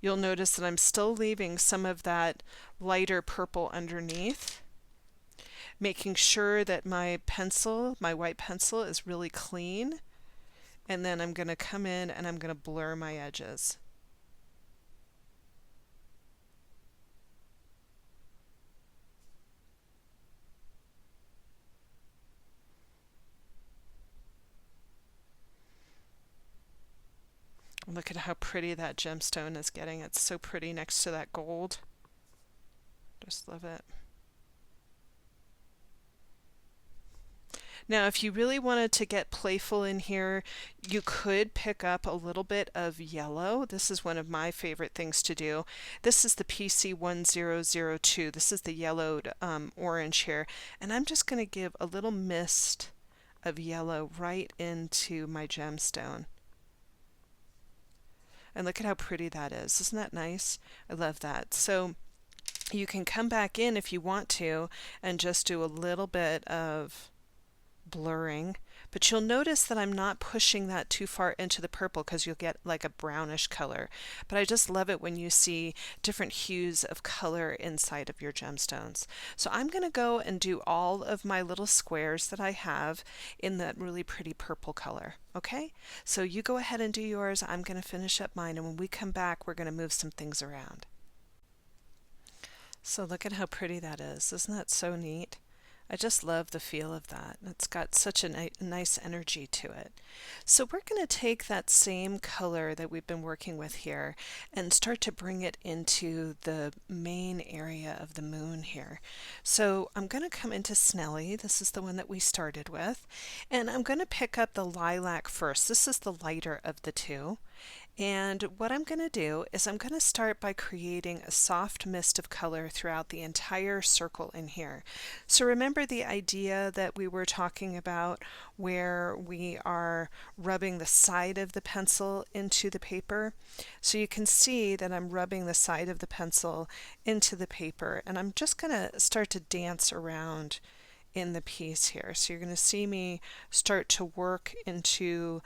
You'll notice that I'm still leaving some of that lighter purple underneath, making sure that my pencil, my white pencil, is really clean And then I'm going to come in and I'm going to blur my edges. Look at how pretty that gemstone is getting. It's so pretty next to that gold. Just love it. Now, if you really wanted to get playful in here, you could pick up a little bit of yellow. This is one of my favorite things to do. This is the PC1002. This is the yellowed orange here. And I'm just going to give a little mist of yellow right into my gemstone. And look at how pretty that is. Isn't that nice? I love that. So you can come back in if you want to and just do a little bit of blurring, but you'll notice that I'm not pushing that too far into the purple because you'll get like a brownish color. But I just love it when you see different hues of color inside of your gemstones. So I'm going to go and do all of my little squares that I have in that really pretty purple color. Okay, so you go ahead and do yours. I'm going to finish up mine, and when we come back, we're going to move some things around. So look at how pretty that is. Isn't that so neat? I just love the feel of that. It's got such a nice energy to it. So we're going to take that same color that we've been working with here and start to bring it into the main area of the moon here. So I'm going to come into Snelly. This is the one that we started with. And I'm going to pick up the lilac first. This is the lighter of the two. And what I'm going to do is I'm going to start by creating a soft mist of color throughout the entire circle in here. So remember the idea that we were talking about where we are rubbing the side of the pencil into the paper? So you can see that I'm rubbing the side of the pencil into the paper, and I'm just going to start to dance around in the piece here. So you're going to see me start to work into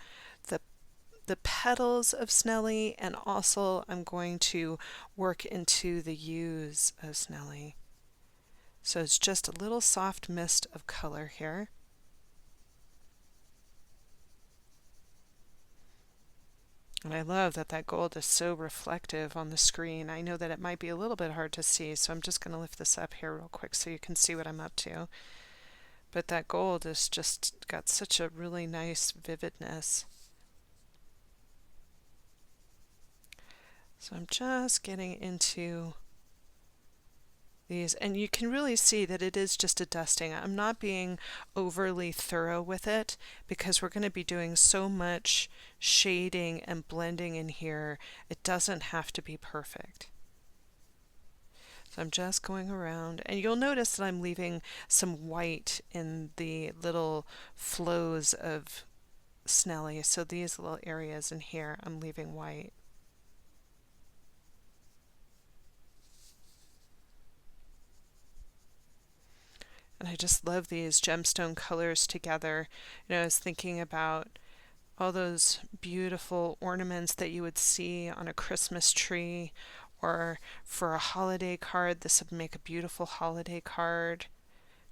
the petals of Snelly, and also I'm going to work into the hues of Snelly. So it's just a little soft mist of color here. And I love that that gold is so reflective on the screen. I know that it might be a little bit hard to see, so I'm just going to lift this up here real quick so you can see what I'm up to. But that gold has just got such a really nice vividness. So I'm just getting into these, and you can really see that it is just a dusting. I'm not being overly thorough with it because we're going to be doing so much shading and blending in here. It doesn't have to be perfect. So I'm just going around, and you'll notice that I'm leaving some white in the little flows of Snelly. So these little areas in here, I'm leaving white. And I just love these gemstone colors together. You know, I was thinking about all those beautiful ornaments that you would see on a Christmas tree, or for a holiday card. This would make a beautiful holiday card.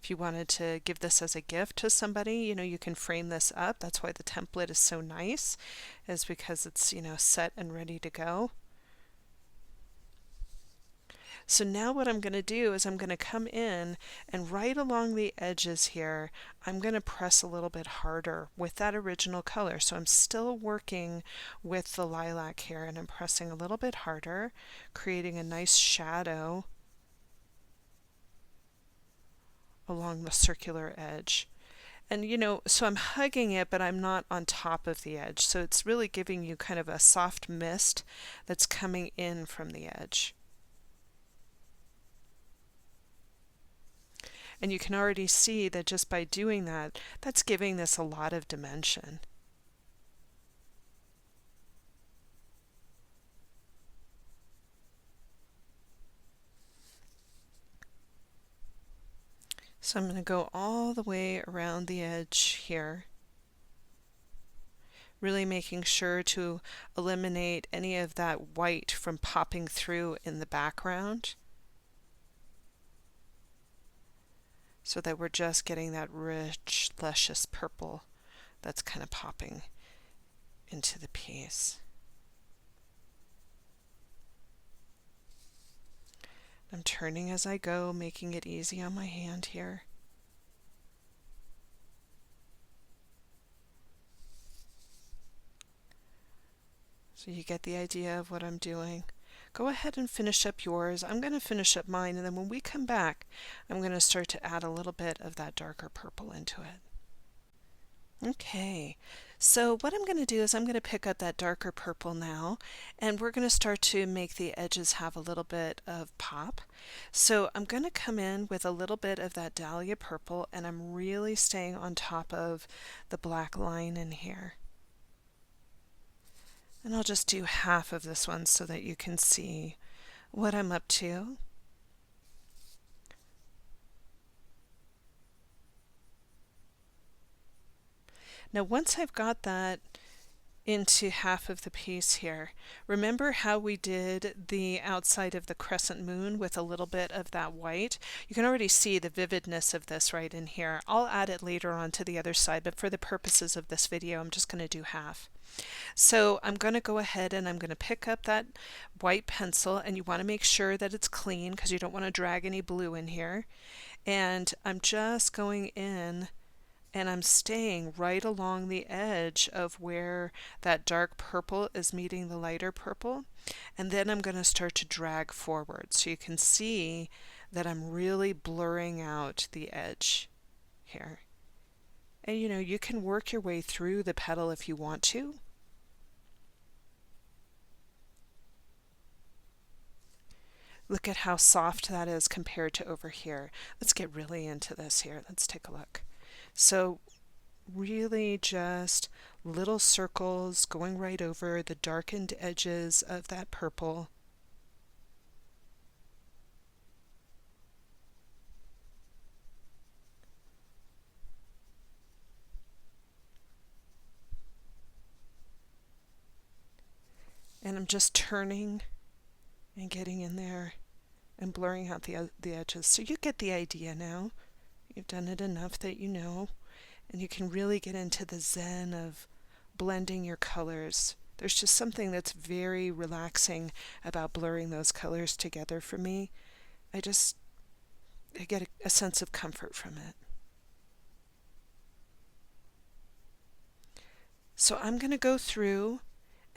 If you wanted to give this as a gift to somebody, you know, you can frame this up. That's why the template is so nice, is because it's, you know, set and ready to go. So now what I'm going to do is I'm going to come in and right along the edges here, I'm going to press a little bit harder with that original color. So I'm still working with the lilac here, and I'm pressing a little bit harder, creating a nice shadow along the circular edge. And you know, so I'm hugging it, but I'm not on top of the edge. So it's really giving you kind of a soft mist that's coming in from the edge. And you can already see that just by doing that, that's giving this a lot of dimension. So I'm going to go all the way around the edge here, really making sure to eliminate any of that white from popping through in the background, so that we're just getting that rich, luscious purple that's kind of popping into the piece. I'm turning as I go, making it easy on my hand here. So you get the idea of what I'm doing. Go ahead and finish up yours. I'm going to finish up mine, and then when we come back, I'm going to start to add a little bit of that darker purple into it. Okay, so what I'm going to do is I'm going to pick up that darker purple now, and we're going to start to make the edges have a little bit of pop. So I'm going to come in with a little bit of that dahlia purple, and I'm really staying on top of the black line in here. And I'll just do half of this one so that you can see what I'm up to. Now once I've got that into half of the piece here, remember how we did the outside of the crescent moon with a little bit of that white? You can already see the vividness of this right in here. I'll add it later on to the other side, but for the purposes of this video, I'm just going to do half. So I'm going to go ahead and I'm going to pick up that white pencil, and you want to make sure that it's clean because you don't want to drag any blue in here. And I'm just going in and I'm staying right along the edge of where that dark purple is meeting the lighter purple. And then I'm going to start to drag forward so you can see that I'm really blurring out the edge here. And you can work your way through the petal if you want to. Look at how soft that is compared to over here. Let's get really into this here. Let's take a look. So really just little circles going right over the darkened edges of that purple. And I'm just turning and getting in there and blurring out the edges. So you get the idea now. You've done it enough that you know, and you can really get into the zen of blending your colors. There's just something that's very relaxing about blurring those colors together for me. I get a sense of comfort from it. So I'm going to go through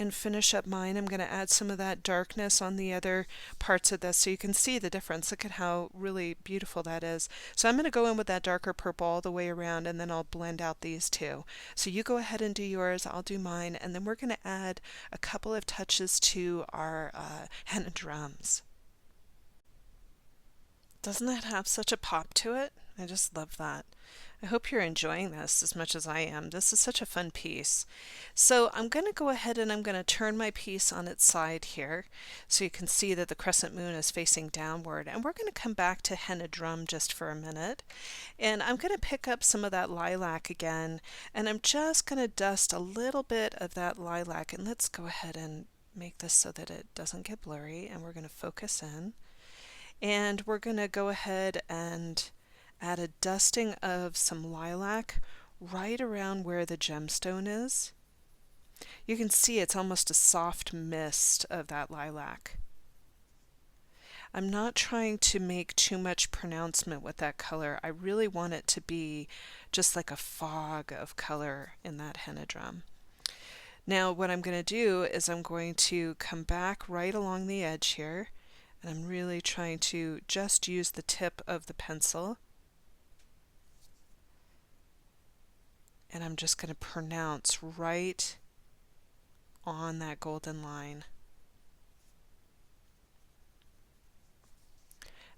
and finish up mine. I'm going to add some of that darkness on the other parts of this so you can see the difference. Look at how really beautiful that is. So I'm going to go in with that darker purple all the way around, and then I'll blend out these two. So you go ahead and do yours, I'll do mine, and then we're going to add a couple of touches to our henna drums. Doesn't that have such a pop to it? I just love that. I hope you're enjoying this as much as I am. This is such a fun piece. So I'm going to go ahead and I'm going to turn my piece on its side here so you can see that the crescent moon is facing downward. And we're going to come back to henna drum just for a minute. And I'm going to pick up some of that lilac again, and I'm just going to dust a little bit of that lilac. And let's go ahead and make this so that it doesn't get blurry, and we're going to focus in. And we're going to go ahead and add a dusting of some lilac right around where the gemstone is. You can see it's almost a soft mist of that lilac. I'm not trying to make too much pronouncement with that color. I really want it to be just like a fog of color in that henna drum. Now what I'm going to do is I'm going to come back right along the edge here, and I'm really trying to just use the tip of the pencil. And I'm just going to pronounce right on that golden line.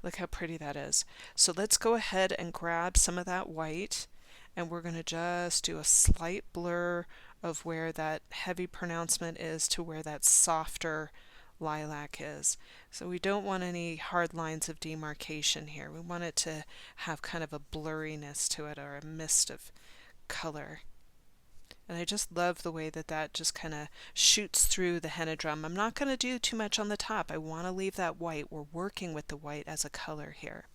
Look how pretty that is. So let's go ahead and grab some of that white, and we're going to just do a slight blur of where that heavy pronouncement is to where that softer lilac is. So we don't want any hard lines of demarcation here. We want it to have kind of a blurriness to it, or a mist of color. And I just love the way that that just kind of shoots through the henna drum. I'm not going to do too much on the top. I want to leave that white. We're working with the white as a color here.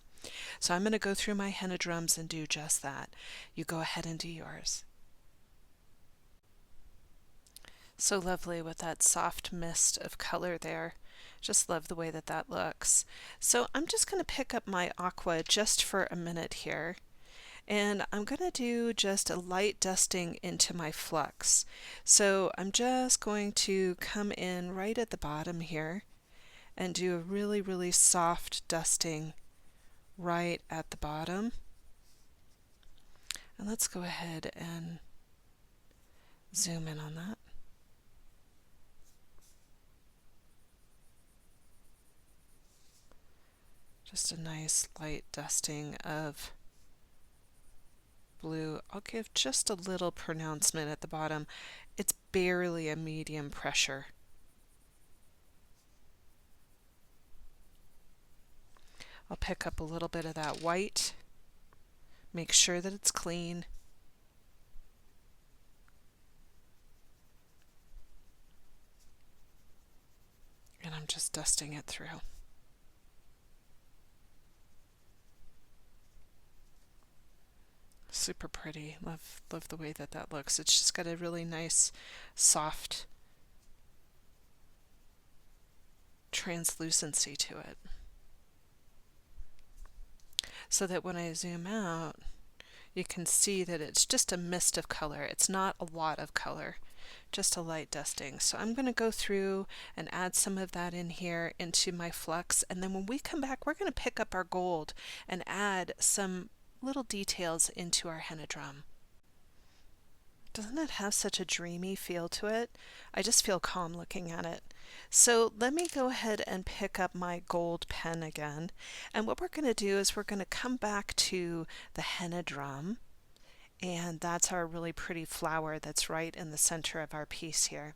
So I'm going to go through my henna drums and do just that. You go ahead and do yours. So lovely with that soft mist of color there. Just love the way that that looks. So I'm just going to pick up my aqua just for a minute here. And I'm going to do just a light dusting into my flux. So I'm just going to come in right at the bottom here and do a really, really soft dusting right at the bottom. And let's go ahead and zoom in on that. Just a nice light dusting of blue. I'll give just a little pronouncement at the bottom. It's barely a medium pressure. I'll pick up a little bit of that white, make sure that it's clean. And I'm just dusting it through. Super pretty. Love the way that that looks. It's just got a really nice, soft translucency to it. So that when I zoom out, you can see that it's just a mist of color. It's not a lot of color, just a light dusting. So I'm going to go through and add some of that in here into my flux. And then when we come back, we're going to pick up our gold and add some little details into our henna drum. Doesn't it have such a dreamy feel to it? I just feel calm looking at it. So let me go ahead and pick up my gold pen again. And what we're going to do is we're going to come back to the henna drum. And that's our really pretty flower that's right in the center of our piece here.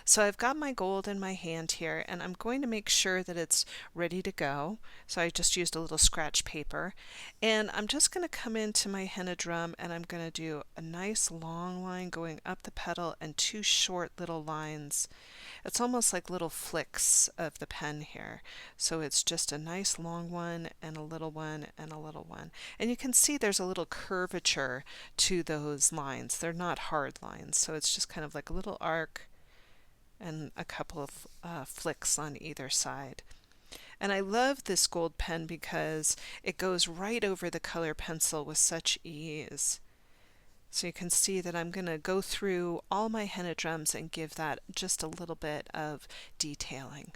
So I've got my gold in my hand here, and I'm going to make sure that it's ready to go. So I just used a little scratch paper, and I'm just going to come into my henna drum, and I'm going to do a nice long line going up the petal and two short little lines. It's almost like little flicks of the pen here. So it's just a nice long one and a little one and a little one. And you can see there's a little curvature to those lines. They're not hard lines. So it's just kind of like a little arc and a couple of flicks on either side. And I love this gold pen because it goes right over the color pencil with such ease. So you can see that I'm going to go through all my henna drums and give that just a little bit of detailing.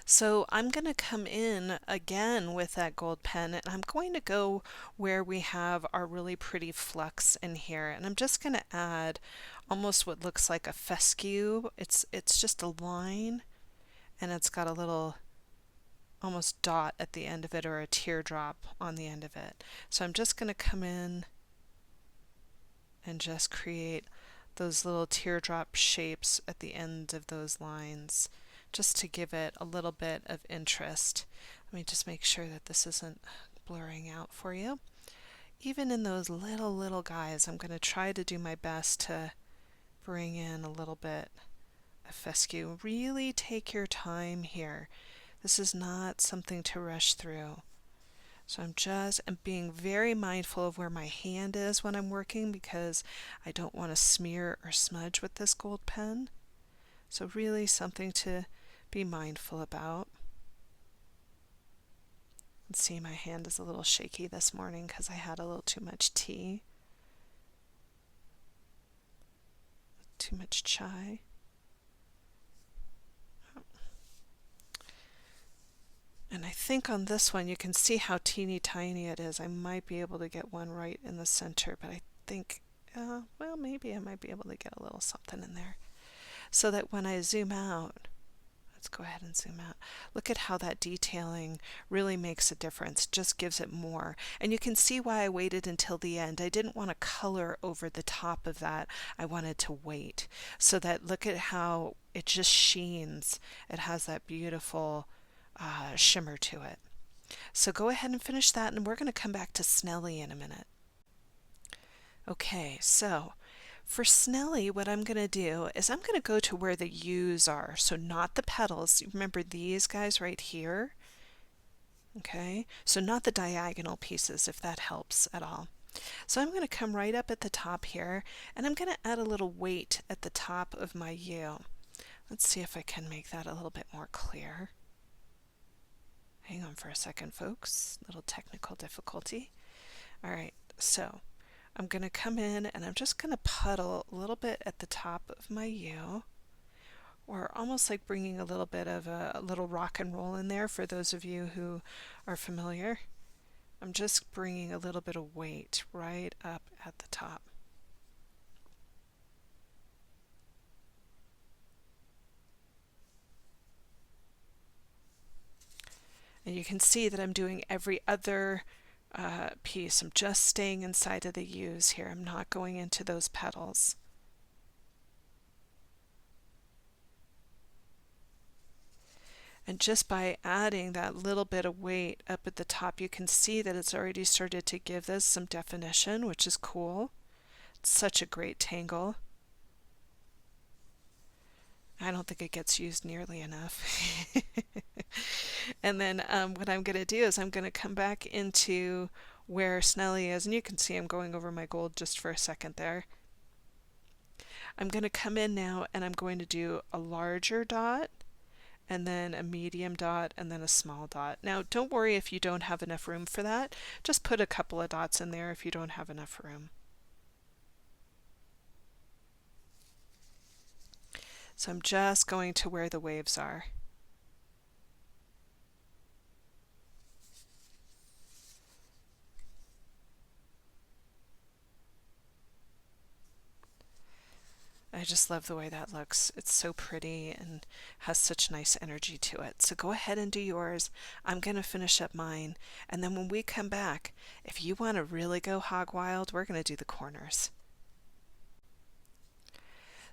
So I'm going to come in again with that gold pen, and I'm going to go where we have our really pretty flux in here, and I'm just going to add almost what looks like a fescue. It's just a line, and it's got a little almost dot at the end of it, or a teardrop on the end of it. So I'm just going to come in and just create those little teardrop shapes at the end of those lines, just to give it a little bit of interest. Let me just make sure that this isn't blurring out for you. Even in those little guys, I'm going to try to do my best to bring in a little bit of fescue. Really take your time here. This is not something to rush through. So I'm being very mindful of where my hand is when I'm working, because I don't want to smear or smudge with this gold pen. So really something to be mindful about. And see, my hand is a little shaky this morning because I had a little too much tea. Too much chai. And I think on this one you can see how teeny tiny it is. I might be able to get one right in the center, but I think, well, maybe I might be able to get a little something in there. So that when I zoom out, let's go ahead and zoom out. Look at how that detailing really makes a difference, just gives it more. And you can see why I waited until the end. I didn't want to color over the top of that. I wanted to wait. So that, look at how it just sheens. It has that beautiful shimmer to it. So go ahead and finish that, and we're going to come back to Snelly in a minute. Okay, so for Snelly, what I'm going to do is I'm going to go to where the U's are, so not the petals. Remember these guys right here? Okay, so not the diagonal pieces, if that helps at all. So I'm going to come right up at the top here, and I'm going to add a little weight at the top of my U. Let's see if I can make that a little bit more clear. Hang on for a second, folks. Little technical difficulty. All right, so I'm going to come in and I'm just going to puddle a little bit at the top of my U, or almost like bringing a little bit of a little rock and roll in there for those of you who are familiar. I'm just bringing a little bit of weight right up at the top. And you can see that I'm doing every other piece. I'm just staying inside of the U's here. I'm not going into those petals. And just by adding that little bit of weight up at the top, you can see that it's already started to give this some definition, which is cool. It's such a great tangle. I don't think it gets used nearly enough. And then what I'm going to do is I'm going to come back into where Snelly is, and you can see I'm going over my gold just for a second there. I'm going to come in now and I'm going to do a larger dot, and then a medium dot, and then a small dot. Now don't worry if you don't have enough room for that. Just put a couple of dots in there if you don't have enough room. So I'm just going to where the waves are. I just love the way that looks. It's so pretty and has such nice energy to it. So go ahead and do yours. I'm going to finish up mine. And then when we come back, if you want to really go hog wild, we're going to do the corners.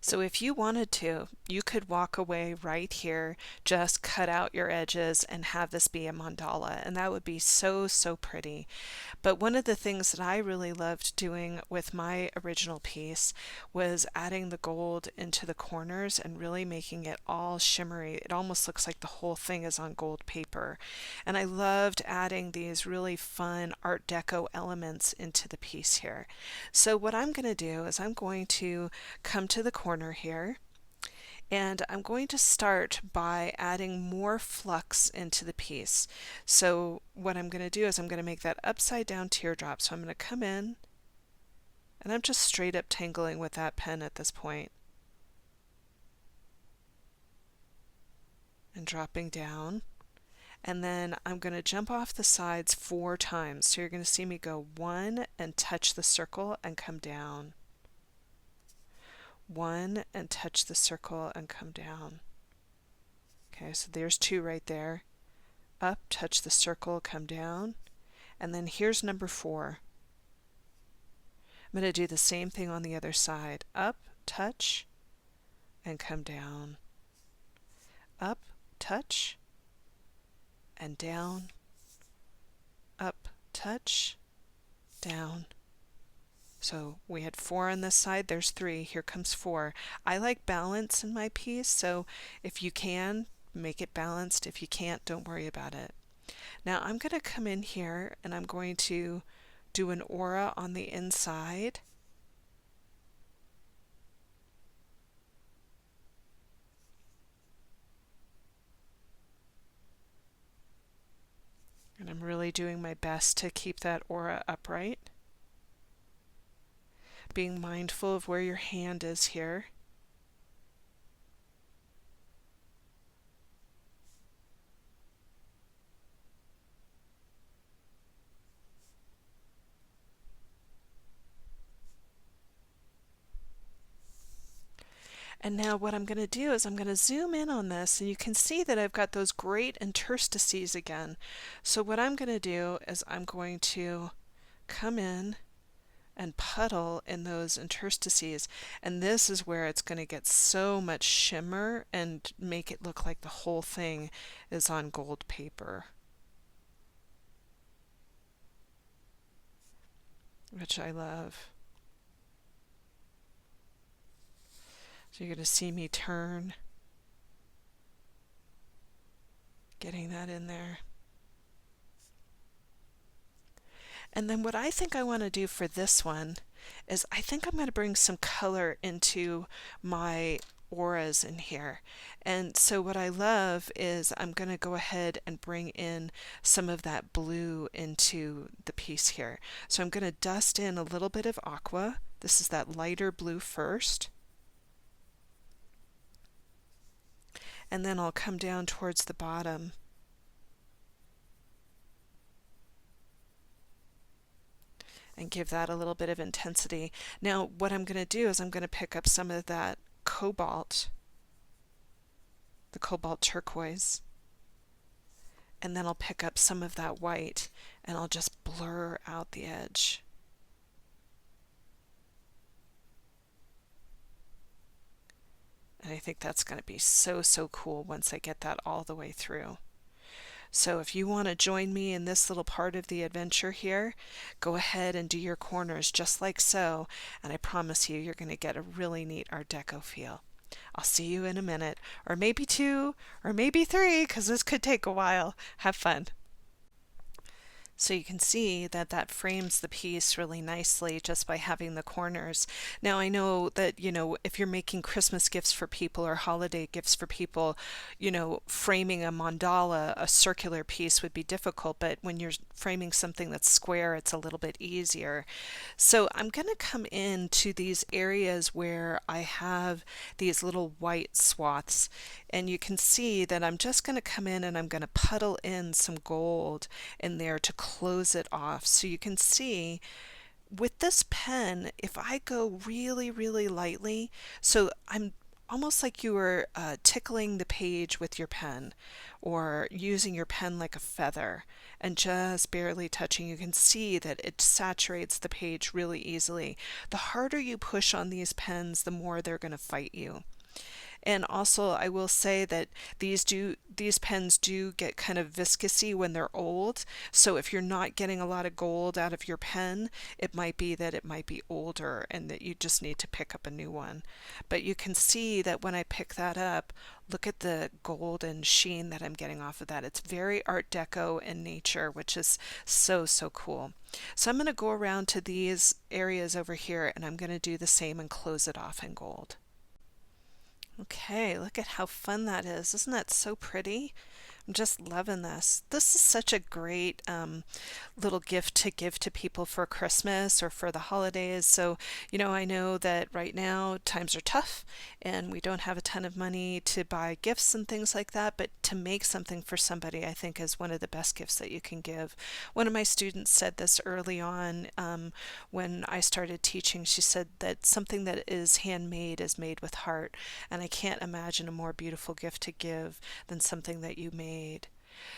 So if you wanted to, you could walk away right here, just cut out your edges and have this be a mandala, and that would be so, so pretty. But one of the things that I really loved doing with my original piece was adding the gold into the corners and really making it all shimmery. It almost looks like the whole thing is on gold paper. And I loved adding these really fun Art Deco elements into the piece here. So what I'm going to do is I'm going to come to the corner here, and I'm going to start by adding more flux into the piece. So what I'm going to do is I'm going to make that upside down teardrop. So I'm going to come in, and I'm just straight up tangling with that pen at this point, and dropping down. And then I'm going to jump off the sides 4 times. So you're going to see me go 1 and touch the circle and come down. 1 and touch the circle and come down. Okay, so there's 2 right there. Up, touch the circle, come down. And then here's number 4. I'm going to do the same thing on the other side. Up, touch, and come down. Up, touch, and down. Up, touch, down. So we had 4 on this side, there's 3, here comes 4. I like balance in my piece, so if you can, make it balanced. If you can't, don't worry about it. Now I'm going to come in here and I'm going to do an aura on the inside. And I'm really doing my best to keep that aura upright. Being mindful of where your hand is here. And now what I'm going to do is I'm going to zoom in on this, and you can see that I've got those great interstices again. So what I'm going to do is I'm going to come in and puddle in those interstices, and this is where it's going to get so much shimmer and make it look like the whole thing is on gold paper, which I love. So you're going to see me turn, getting that in there. And then what I think I want to do for this one is I think I'm going to bring some color into my auras in here. And so what I love is I'm going to go ahead and bring in some of that blue into the piece here. So I'm going to dust in a little bit of aqua. This is that lighter blue first. And then I'll come down towards the bottom and give that a little bit of intensity. Now what I'm going to do is I'm going to pick up some of that cobalt, the cobalt turquoise, and then I'll pick up some of that white and I'll just blur out the edge. And I think that's going to be so, so cool once I get that all the way through. So if you want to join me in this little part of the adventure here, go ahead and do your corners just like so, and I promise you, you're going to get a really neat Art Deco feel. I'll see you in a minute, or maybe 2, or maybe 3, because this could take a while. Have fun. So you can see that that frames the piece really nicely just by having the corners. Now I know that, if you're making Christmas gifts for people or holiday gifts for people, framing a mandala, a circular piece would be difficult, but when you're framing something that's square, it's a little bit easier. So I'm going to come into these areas where I have these little white swaths, and you can see that I'm just going to come in and I'm going to puddle in some gold in there to close it off. So you can see with this pen, if I go really, really lightly, so I'm almost like you were tickling the page with your pen or using your pen like a feather and just barely touching, you can see that it saturates the page really easily. The harder you push on these pens, the more they're going to fight you. And also I will say that these pens do get kind of viscousy when they're old. So if you're not getting a lot of gold out of your pen, it might be that it might be older and that you just need to pick up a new one. But you can see that when I pick that up, look at the golden sheen that I'm getting off of that. It's very Art Deco in nature, which is so, so cool. So I'm going to go around to these areas over here and I'm going to do the same and close it off in gold. Okay, look at how fun that is. Isn't that so pretty? I'm just loving this. This is such a great little gift to give to people for Christmas or for the holidays. So, I know that right now times are tough and we don't have a ton of money to buy gifts and things like that, but to make something for somebody, I think is one of the best gifts that you can give. One of my students said this early on when I started teaching. She said that something that is handmade is made with heart, and I can't imagine a more beautiful gift to give than something that you made.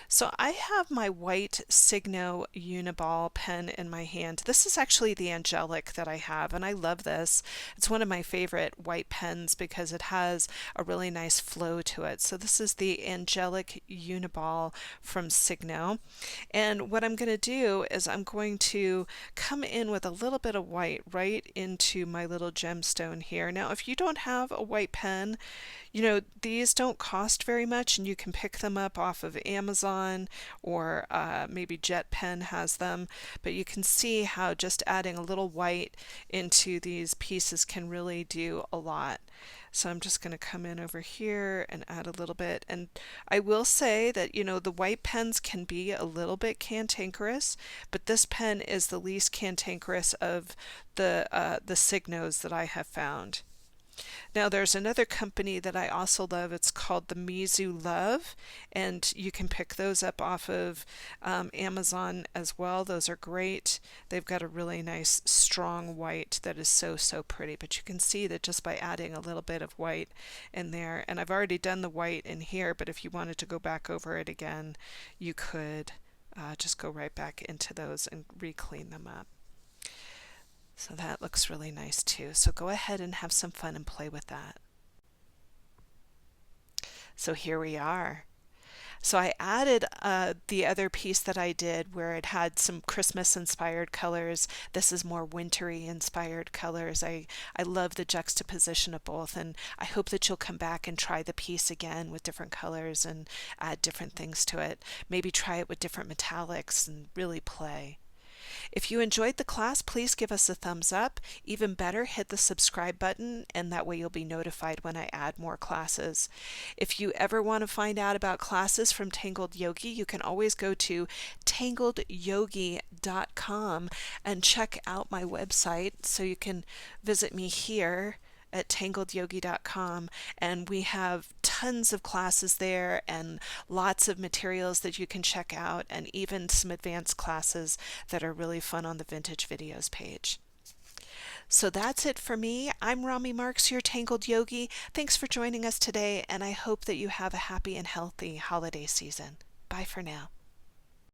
So I have my white Signo Uniball pen in my hand. This is actually the Angelic that I have, and I love this. It's one of my favorite white pens because it has a really nice flow to it. So this is the Angelic Uniball from Signo. And what I'm going to do is I'm going to come in with a little bit of white right into my little gemstone here. Now, if you don't have a white pen, these don't cost very much and you can pick them up off of Amazon or maybe Jet Pen has them, but you can see how just adding a little white into these pieces can really do a lot. So I'm just going to come in over here and add a little bit. And I will say that, the white pens can be a little bit cantankerous, but this pen is the least cantankerous of the Signos that I have found. Now there's another company that I also love. It's called the Mizu Love, and you can pick those up off of Amazon as well. Those are great. They've got a really nice strong white that is so, so pretty, but you can see that just by adding a little bit of white in there, and I've already done the white in here, but if you wanted to go back over it again, you could just go right back into those and re-clean them up. So that looks really nice too. So go ahead and have some fun and play with that. So here we are. So I added the other piece that I did where it had some Christmas inspired colors. This is more wintry inspired colors. I love the juxtaposition of both, and I hope that you'll come back and try the piece again with different colors and add different things to it. Maybe try it with different metallics and really play. If you enjoyed the class, please give us a thumbs up. Even better, hit the subscribe button, and that way you'll be notified when I add more classes. If you ever want to find out about classes from Tangled Yogi, you can always go to tangledyogi.com and check out my website, so you can visit me here at tangledyogi.com, and we have tons of classes there and lots of materials that you can check out, and even some advanced classes that are really fun on the vintage videos page. So that's it for me. I'm Rami Marks, your Tangled Yogi. Thanks for joining us today, and I hope that you have a happy and healthy holiday season. Bye for now.